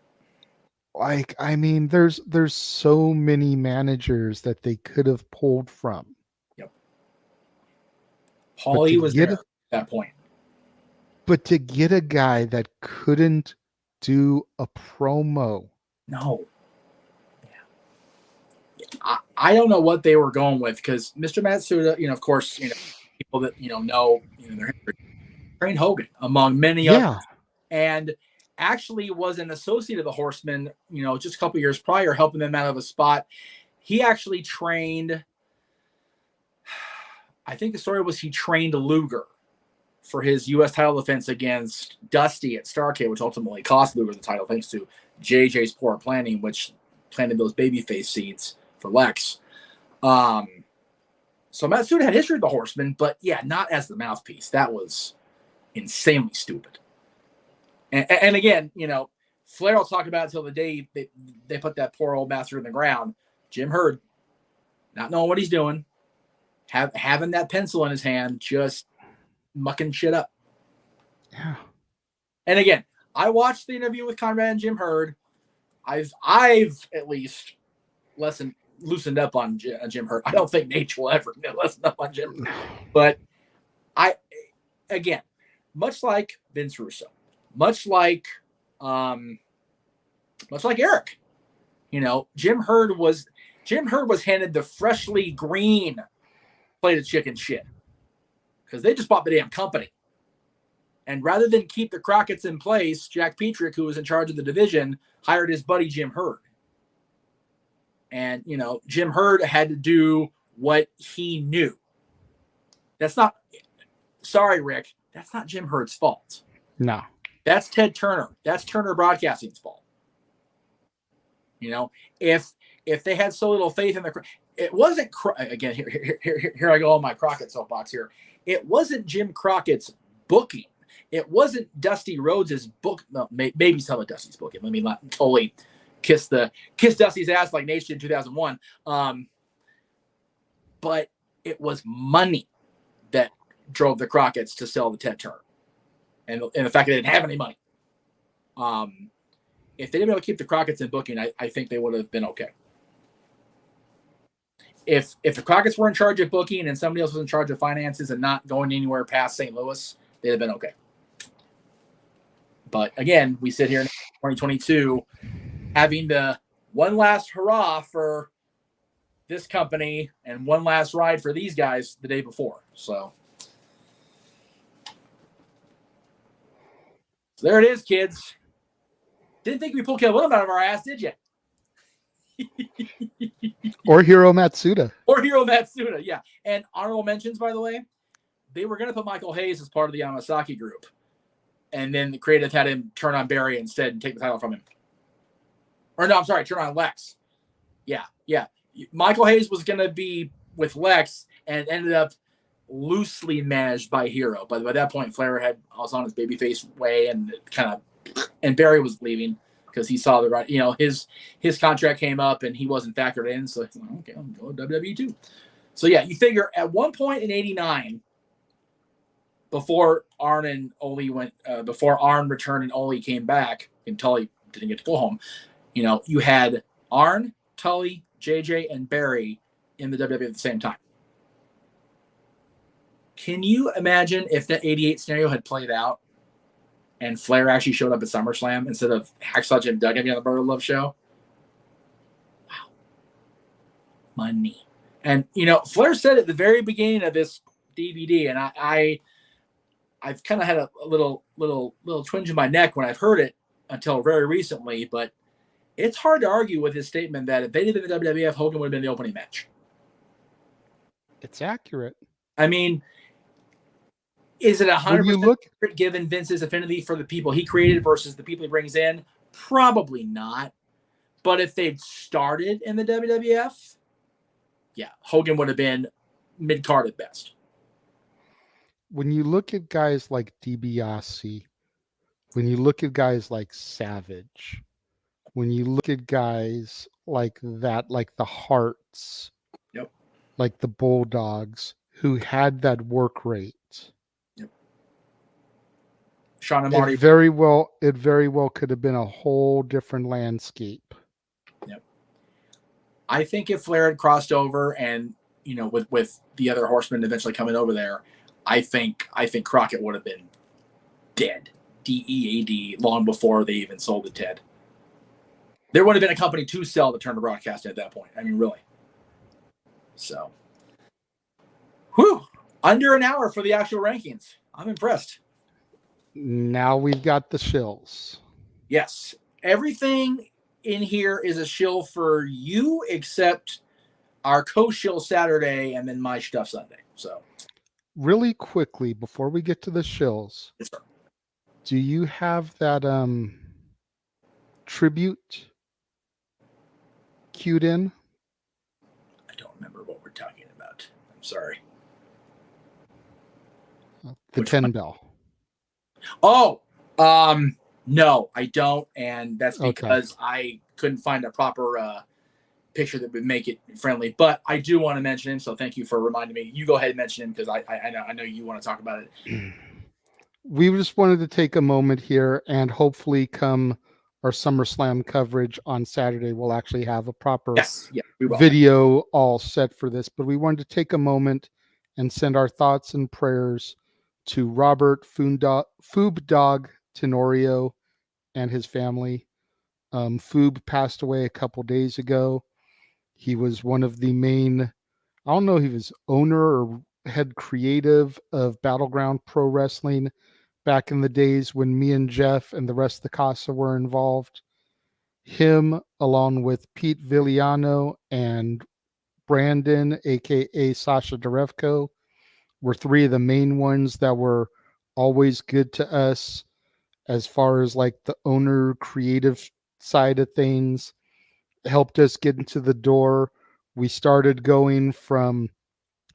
Like, I mean, there's so many managers that they could have pulled from.
Yep. Paulie was there at that point.
But to get a guy that couldn't do a promo.
No. I don't know what they were going with because Mr. Matsuda, of course, people that know their history, trained Hogan among many others, and actually was an associate of the Horsemen, just a couple years prior, helping them out of a spot. He actually trained. I think the story was he trained Luger for his U.S. title defense against Dusty at Starrcade, which ultimately cost Luger the title thanks to JJ's poor planning, which planted those babyface seeds for Lex. So Matsuda had history with the Horsemen, but yeah, not as the mouthpiece. That was insanely stupid. And again, Flair will talk about it until the day they put that poor old bastard in the ground. Jim Herd, not knowing what he's doing, having that pencil in his hand, just mucking shit up.
Yeah.
And again, I watched the interview with Conrad and Jim Herd. I've at least loosened up on Jim Herd. I don't think Nate will ever loosen up on Jim Herd. But again, much like Vince Russo, much like Eric, Jim Herd was handed the freshly green plate of chicken shit because they just bought the damn company. And rather than keep the Crockett's in place, Jack Petrick, who was in charge of the division, hired his buddy Jim Herd. And, Jim Herd had to do what he knew. Sorry, Rick, that's not Jim Herd's fault.
No.
That's Ted Turner. That's Turner Broadcasting's fault. If they had so little faith in it wasn't, again, here I go on my Crockett soapbox here. It wasn't Jim Crockett's booking. It wasn't Dusty Rhodes' book. No, maybe some of Dusty's booking. Let me not totally kiss Dusty's ass like Nation in 2001. But it was money that drove the Crockett's to sell the Ted Turner. And the fact that they didn't have any money. If they didn't be able to keep the Crockett's in booking, I think they would have been okay. If the Crockett's were in charge of booking and somebody else was in charge of finances and not going anywhere past St. Louis, they'd have been okay. But again, we sit here in 2022 having the one last hurrah for this company and one last ride for these guys the day before. So there it is, kids. Didn't think we pulled Kel William out of our ass, did you?
Or Hiro Matsuda.
Or Hiro Matsuda, yeah. And honorable mentions, by the way, they were going to put Michael Hayes as part of the Yamasaki group. And then the creative had him turn on Barry instead and take the title from him. Or no, I'm sorry, turn on Lex. Yeah. Michael Hayes was going to be with Lex and ended up loosely managed by Hiro. But by that point, Flair was on his babyface way and and Barry was leaving because he saw the right, his contract came up and he wasn't factored in. So he's like, okay, I'm going to WWE too. So yeah, you figure at one point in '89, before Arn and Ole before Arn returned and Ole came back and Tully didn't get to go home, you had Arn, Tully, JJ, and Barry in the WWE at the same time. Can you imagine if that '88 scenario had played out and Flair actually showed up at SummerSlam instead of Hacksaw Jim Duggan on the Brother Love show? Wow. Money. And, Flair said at the very beginning of this DVD, and I've kind of had a little twinge in my neck when I've heard it until very recently, but it's hard to argue with his statement that if they did it in the WWF, Hogan would have been the opening match.
It's accurate.
I mean, is it 100% given Vince's affinity for the people he created versus the people he brings in? Probably not. But if they'd started in the WWF, yeah, Hogan would have been mid-card at best.
When you look at guys like DiBiase, when you look at guys like Savage, when you look at guys like that, like the Hearts,
yep,
like the Bulldogs, who had that work rate,
yep, Sean and Marty,
it very well could have been a whole different landscape.
Yep. I think if Flair had crossed over and with the other Horsemen eventually coming over there, I think Crockett would have been dead, DEAD, long before they even sold to Ted. There would have been a company to sell to turn to broadcast at that point. I mean, really. So, under an hour for the actual rankings. I'm impressed.
Now we've got the shills.
Yes. Everything in here is a shill for you except our co-shill Saturday and then my stuff Sunday. So,
really quickly, before we get to the shills,
yes, sir.
Do you have that tribute queued in?
I don't remember what we're talking about. I'm sorry.
The 10 bell.
Oh, no, I don't. And that's because I couldn't find a proper picture that would make it friendly. But I do want to mention him. So thank you for reminding me. You go ahead and mention him because I know you want to talk about it.
We just wanted to take a moment here and hopefully come our SummerSlam coverage on Saturday, we'll actually have a proper video all set for this. But we wanted to take a moment and send our thoughts and prayers to Robert Foob Dog Tenorio and his family. Foob passed away a couple days ago. He was one of the main, I don't know if he was owner or head creative of Battleground Pro Wrestling back in the days when me and Jeff and the rest of the Casa were involved. Him, along with Pete Villiano and Brandon, aka Sasha Derevko, were three of the main ones that were always good to us as far as like the owner creative side of things. Helped us get into the door. We started going from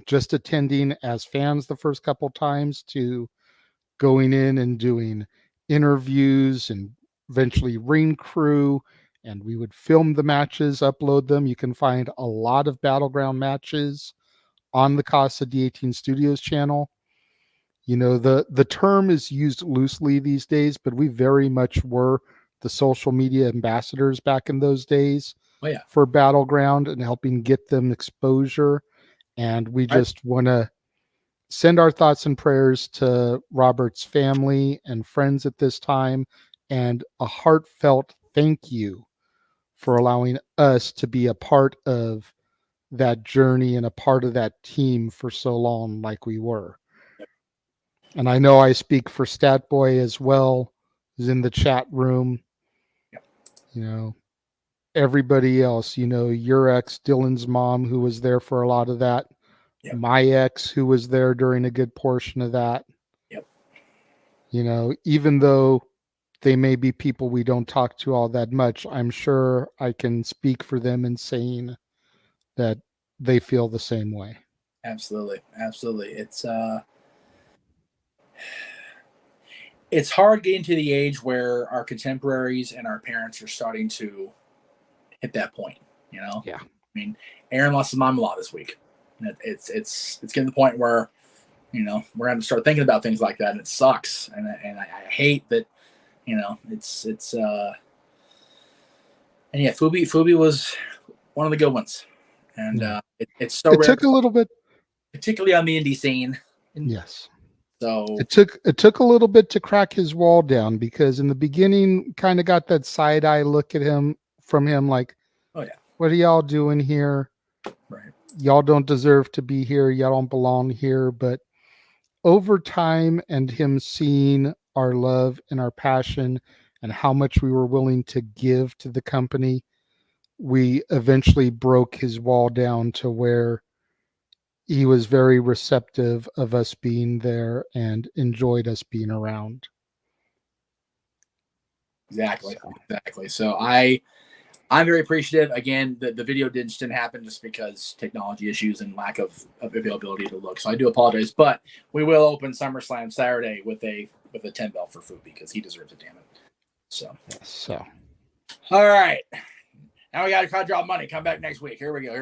just attending as fans the first couple times to going in and doing interviews and eventually ring crew, and we would film the matches, upload them. You can find a lot of Battleground matches on the Casa D18 Studios channel. You know, the term is used loosely these days, but we very much were the social media ambassadors back in those days for Battleground and helping get them exposure. And we just want to send our thoughts and prayers to Robert's family and friends at this time, and a heartfelt thank you for allowing us to be a part of that journey and a part of that team for so long like we were.
Yep.
And I know I speak for Statboy as well, who's in the chat room.
Yep.
You know, everybody else, you know, your ex, Dylan's mom, who was there for a lot of that. Yep. My ex, who was there during a good portion of that.
Yep.
You know, even though they may be people we don't talk to all that much, I'm sure I can speak for them in saying that they feel the same way.
Absolutely. It's hard getting to the age where our contemporaries and our parents are starting to hit that point, you know?
Yeah.
I mean, Aaron lost his mom-in-law this week. It's getting to the point where, you know, we're going to start thinking about things like that, and it sucks. And I hate that, you know, and yeah, Fubi was one of the good ones. And it's so rare.
It took a little bit,
particularly on the indie scene.
Yes.
So
it took a little bit to crack his wall down, because in the beginning kind of got that side eye look at him from him, like,
oh yeah,
what are y'all doing here?
Right.
Y'all don't deserve to be here. Y'all don't belong here. But over time, and him seeing our love and our passion and how much we were willing to give to the company, we eventually broke his wall down to where he was very receptive of us being there and enjoyed us being around.
Exactly. So I'm very appreciative. Again, the video didn't happen just because technology issues and lack of availability to look. So I do apologize, but we will open SummerSlam Saturday with a 10 bell for Fubi, because he deserves it, damn it. So all right. Now we got to drop money. Come back next week. Here we go.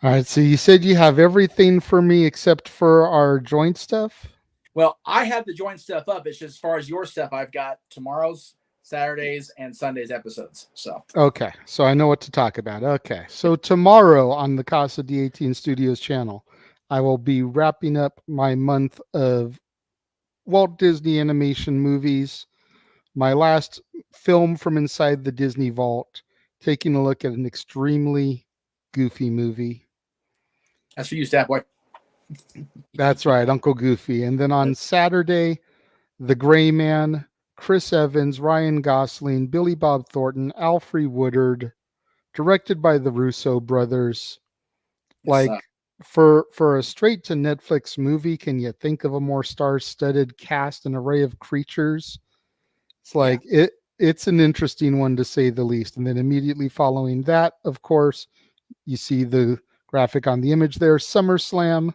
All right. So you said you have everything for me except for our joint stuff?
Well, I have the joint stuff up. It's just as far as your stuff, I've got tomorrow's, Saturdays, and Sundays episodes. So
okay. So I know what to talk about. Okay. So tomorrow on the Casa D18 Studios channel, I will be wrapping up my month of Walt Disney animation movies. My last film from inside the Disney vault, taking a look at an extremely goofy movie.
That's for you, Statboy.
That's right, Uncle Goofy. And then on Saturday, The Gray Man, Chris Evans, Ryan Gosling, Billy Bob Thornton, Alfre Woodard, directed by the Russo brothers.
Yes,
like for a straight to Netflix movie, can you think of a more star-studded cast and array of creatures? It's like it's an interesting one, to say the least. And then immediately following that, of course, you see the graphic on the image there, SummerSlam.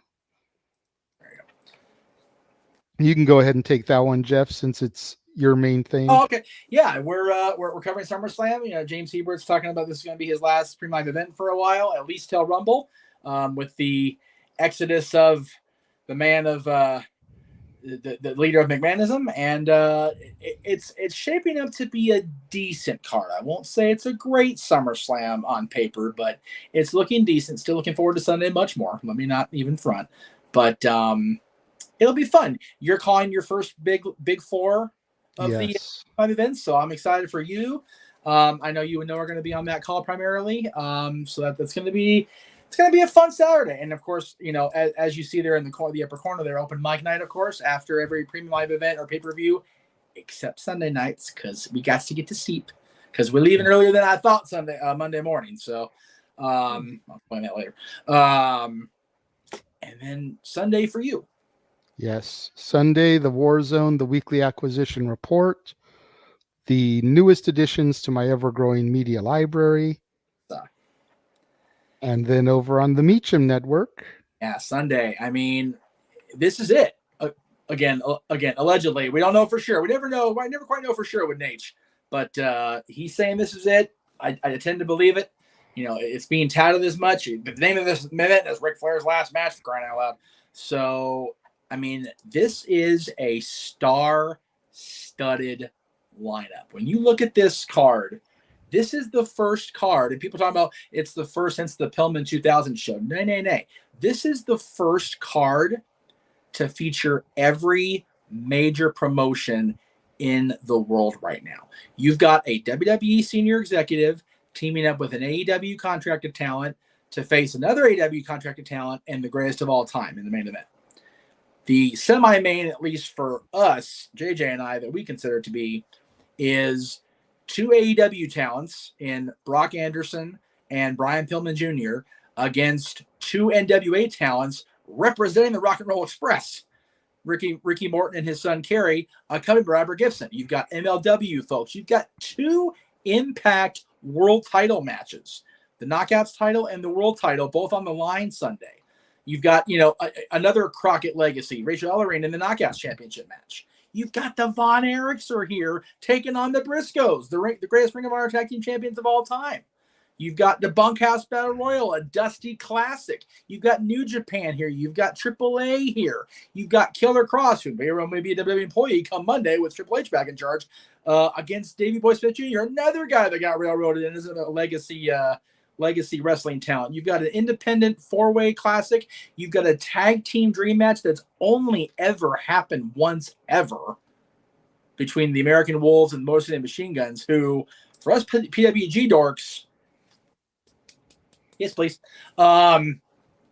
You can go ahead and take that one, Jeff, since it's your main thing.
Oh, okay. Yeah, we're covering SummerSlam. You know, James Hebert's talking about this is going to be his last pre-live event for a while, at least till Rumble, with the exodus of the man of the leader of McMahonism, and it's shaping up to be a decent card. I won't say it's a great SummerSlam on paper, but it's looking decent. Still looking forward to Sunday much more. Let me not even front, but it'll be fun. You're calling your first big four of the five events, so I'm excited for you. I know you and Noah are going to be on that call primarily, so that's going to be. It's going to be a fun Saturday. And of course, you know, as you see there in the upper corner there, open mic night, of course, after every premium live event or pay-per-view, except Sunday nights, because we got to get to sleep, because we're leaving earlier than I thought Monday morning. So I'll explain that later. And then Sunday for you.
Yes. Sunday, the Warzone, the weekly acquisition report, the newest additions to my ever-growing media library. And then over on the Meacham Network.
Yeah, Sunday. I mean, this is it. Again, allegedly. We don't know for sure. We never know. I never quite know for sure with Nate. But he's saying this is it. I tend to believe it. You know, it's being touted as much. The name of this event is Ric Flair's last match, for crying out loud. So, I mean, this is a star-studded lineup. When you look at this card, this is the first card, and people talk about it's the first since the Pillman 2000 show. Nay. This is the first card to feature every major promotion in the world right now. You've got a WWE senior executive teaming up with an AEW contracted talent to face another AEW contracted talent and the greatest of all time in the main event. The semi-main, at least for us, JJ and I, that we consider to be, is two AEW talents in Brock Anderson and Brian Pillman Jr. against two NWA talents representing the Rock and Roll Express. Ricky Morton and his son Kerry, accompanied by Robert Gibson. You've got MLW folks. You've got two Impact World title matches, the Knockouts title and the World title, both on the line Sunday. You've got, another Crockett legacy, Rachel Ellering in the Knockouts championship match. You've got the Von Erichs are here taking on the Briscoes, the greatest Ring of Honor tag team champions of all time. You've got the Bunkhouse Battle Royal, a dusty classic. You've got New Japan here. You've got AAA here. You've got Killer Cross, who may be a WWE employee come Monday with Triple H back in charge, against Davey Boy Smith Jr., another guy that got railroaded and isn't a legacy wrestling talent. You've got an independent four-way classic. You've got a tag team dream match that's only ever happened once ever between the American Wolves and Motor City Machine Guns, who, for us PWG dorks, yes, please. And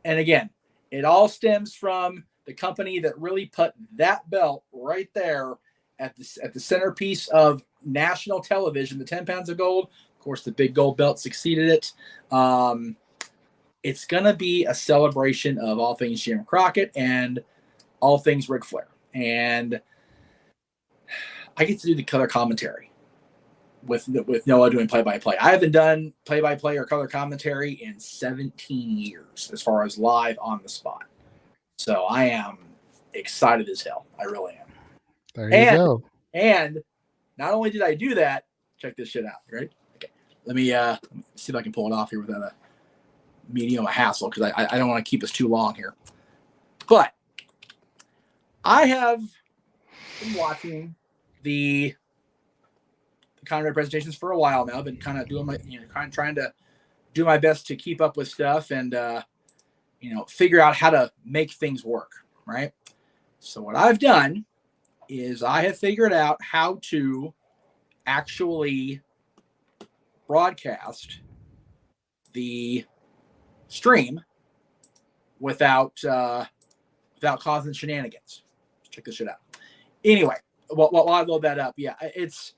again, it all stems from the company that really put that belt right there at the centerpiece of national television, the 10 pounds of gold. Of course, the big gold belt succeeded it. It's going to be a celebration of all things Jim Crockett and all things Ric Flair. And I get to do the color commentary with Noah doing play-by-play. I haven't done play-by-play or color commentary in 17 years as far as live on the spot. So I am excited as hell. I really am.
There you go.
And not only did I do that, check this shit out, right? Okay. Let me see if I can pull it off here without a medium of hassle, because I don't want to keep us too long here. But I have been watching the Conrad presentations for a while now. I've been kind of doing my, trying to do my best to keep up with stuff and, figure out how to make things work, right? So what I've done is I have figured out how to actually broadcast the stream without causing shenanigans. Check this shit out. Anyway, while I load that up, yeah, it's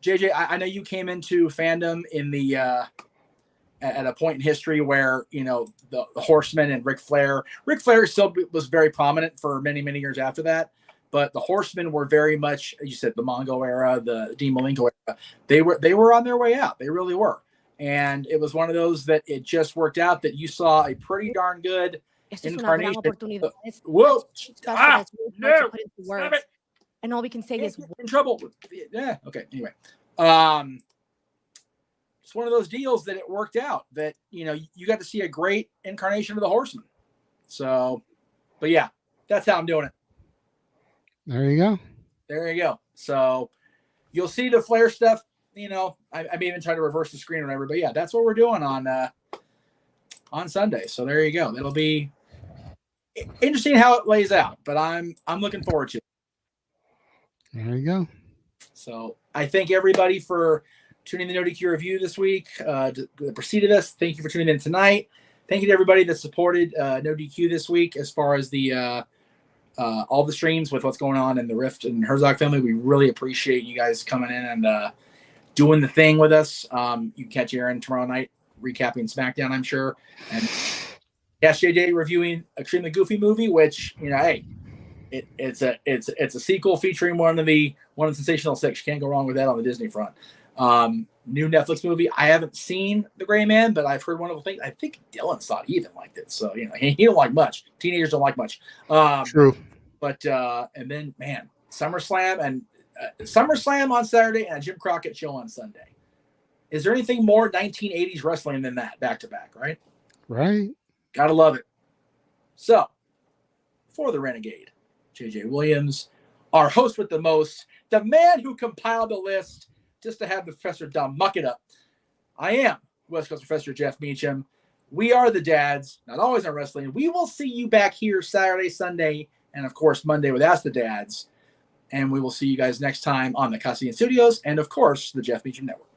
JJ. I know you came into fandom in the at a point in history where the Horsemen and Ric Flair. Ric Flair still was very prominent for many years after that, but the Horsemen were very much, as you said, the Mongo era, the Dean Malenko era. They were on their way out. They really were. And it was one of those that it just worked out that you saw a pretty darn good incarnation. Whoa! No! Stop it.
And all we can say is
in trouble. Yeah. Okay. Anyway, it's one of those deals that it worked out that you got to see a great incarnation of the Horsemen. So, but yeah, that's how I'm doing it.
There you go.
There you go. So you'll see the Flair stuff. I may even try to reverse the screen or whatever, but yeah, that's what we're doing on Sunday. So there you go. It'll be interesting how it lays out, but I'm looking forward to it.
There you go.
So I thank everybody for tuning in the NoDQ review this week. That preceded us. Thank you for tuning in tonight. Thank you to everybody that supported NoDQ this week as far as the all the streams with what's going on in the Rift and Herzog family. We really appreciate you guys coming in and doing the thing with us. You can catch Aaron tomorrow night recapping SmackDown, I'm sure. And yes, JJ reviewing Extremely Goofy Movie, which, hey, it's a sequel featuring one of the Sensational Six. You can't go wrong with that on the Disney front. New Netflix movie. I haven't seen The Gray Man, but I've heard wonderful things. I think Dylan thought he even liked it. So, he don't like much. Teenagers don't like much.
True.
But, and then, man, SummerSlam on Saturday and a Jim Crockett show on Sunday. Is there anything more 1980s wrestling than that back to back, right?
Right.
Gotta love it. So, for the Renegade, JJ Williams, our host with the most, the man who compiled the list just to have the Professor Dumb muck it up. I am West Coast Professor Jeff Meacham. We are the Dads, not always on wrestling. We will see you back here Saturday, Sunday, and of course Monday with Ask the Dads. And we will see you guys next time on the Cassian Studios and of course the Jeff Meacham Network.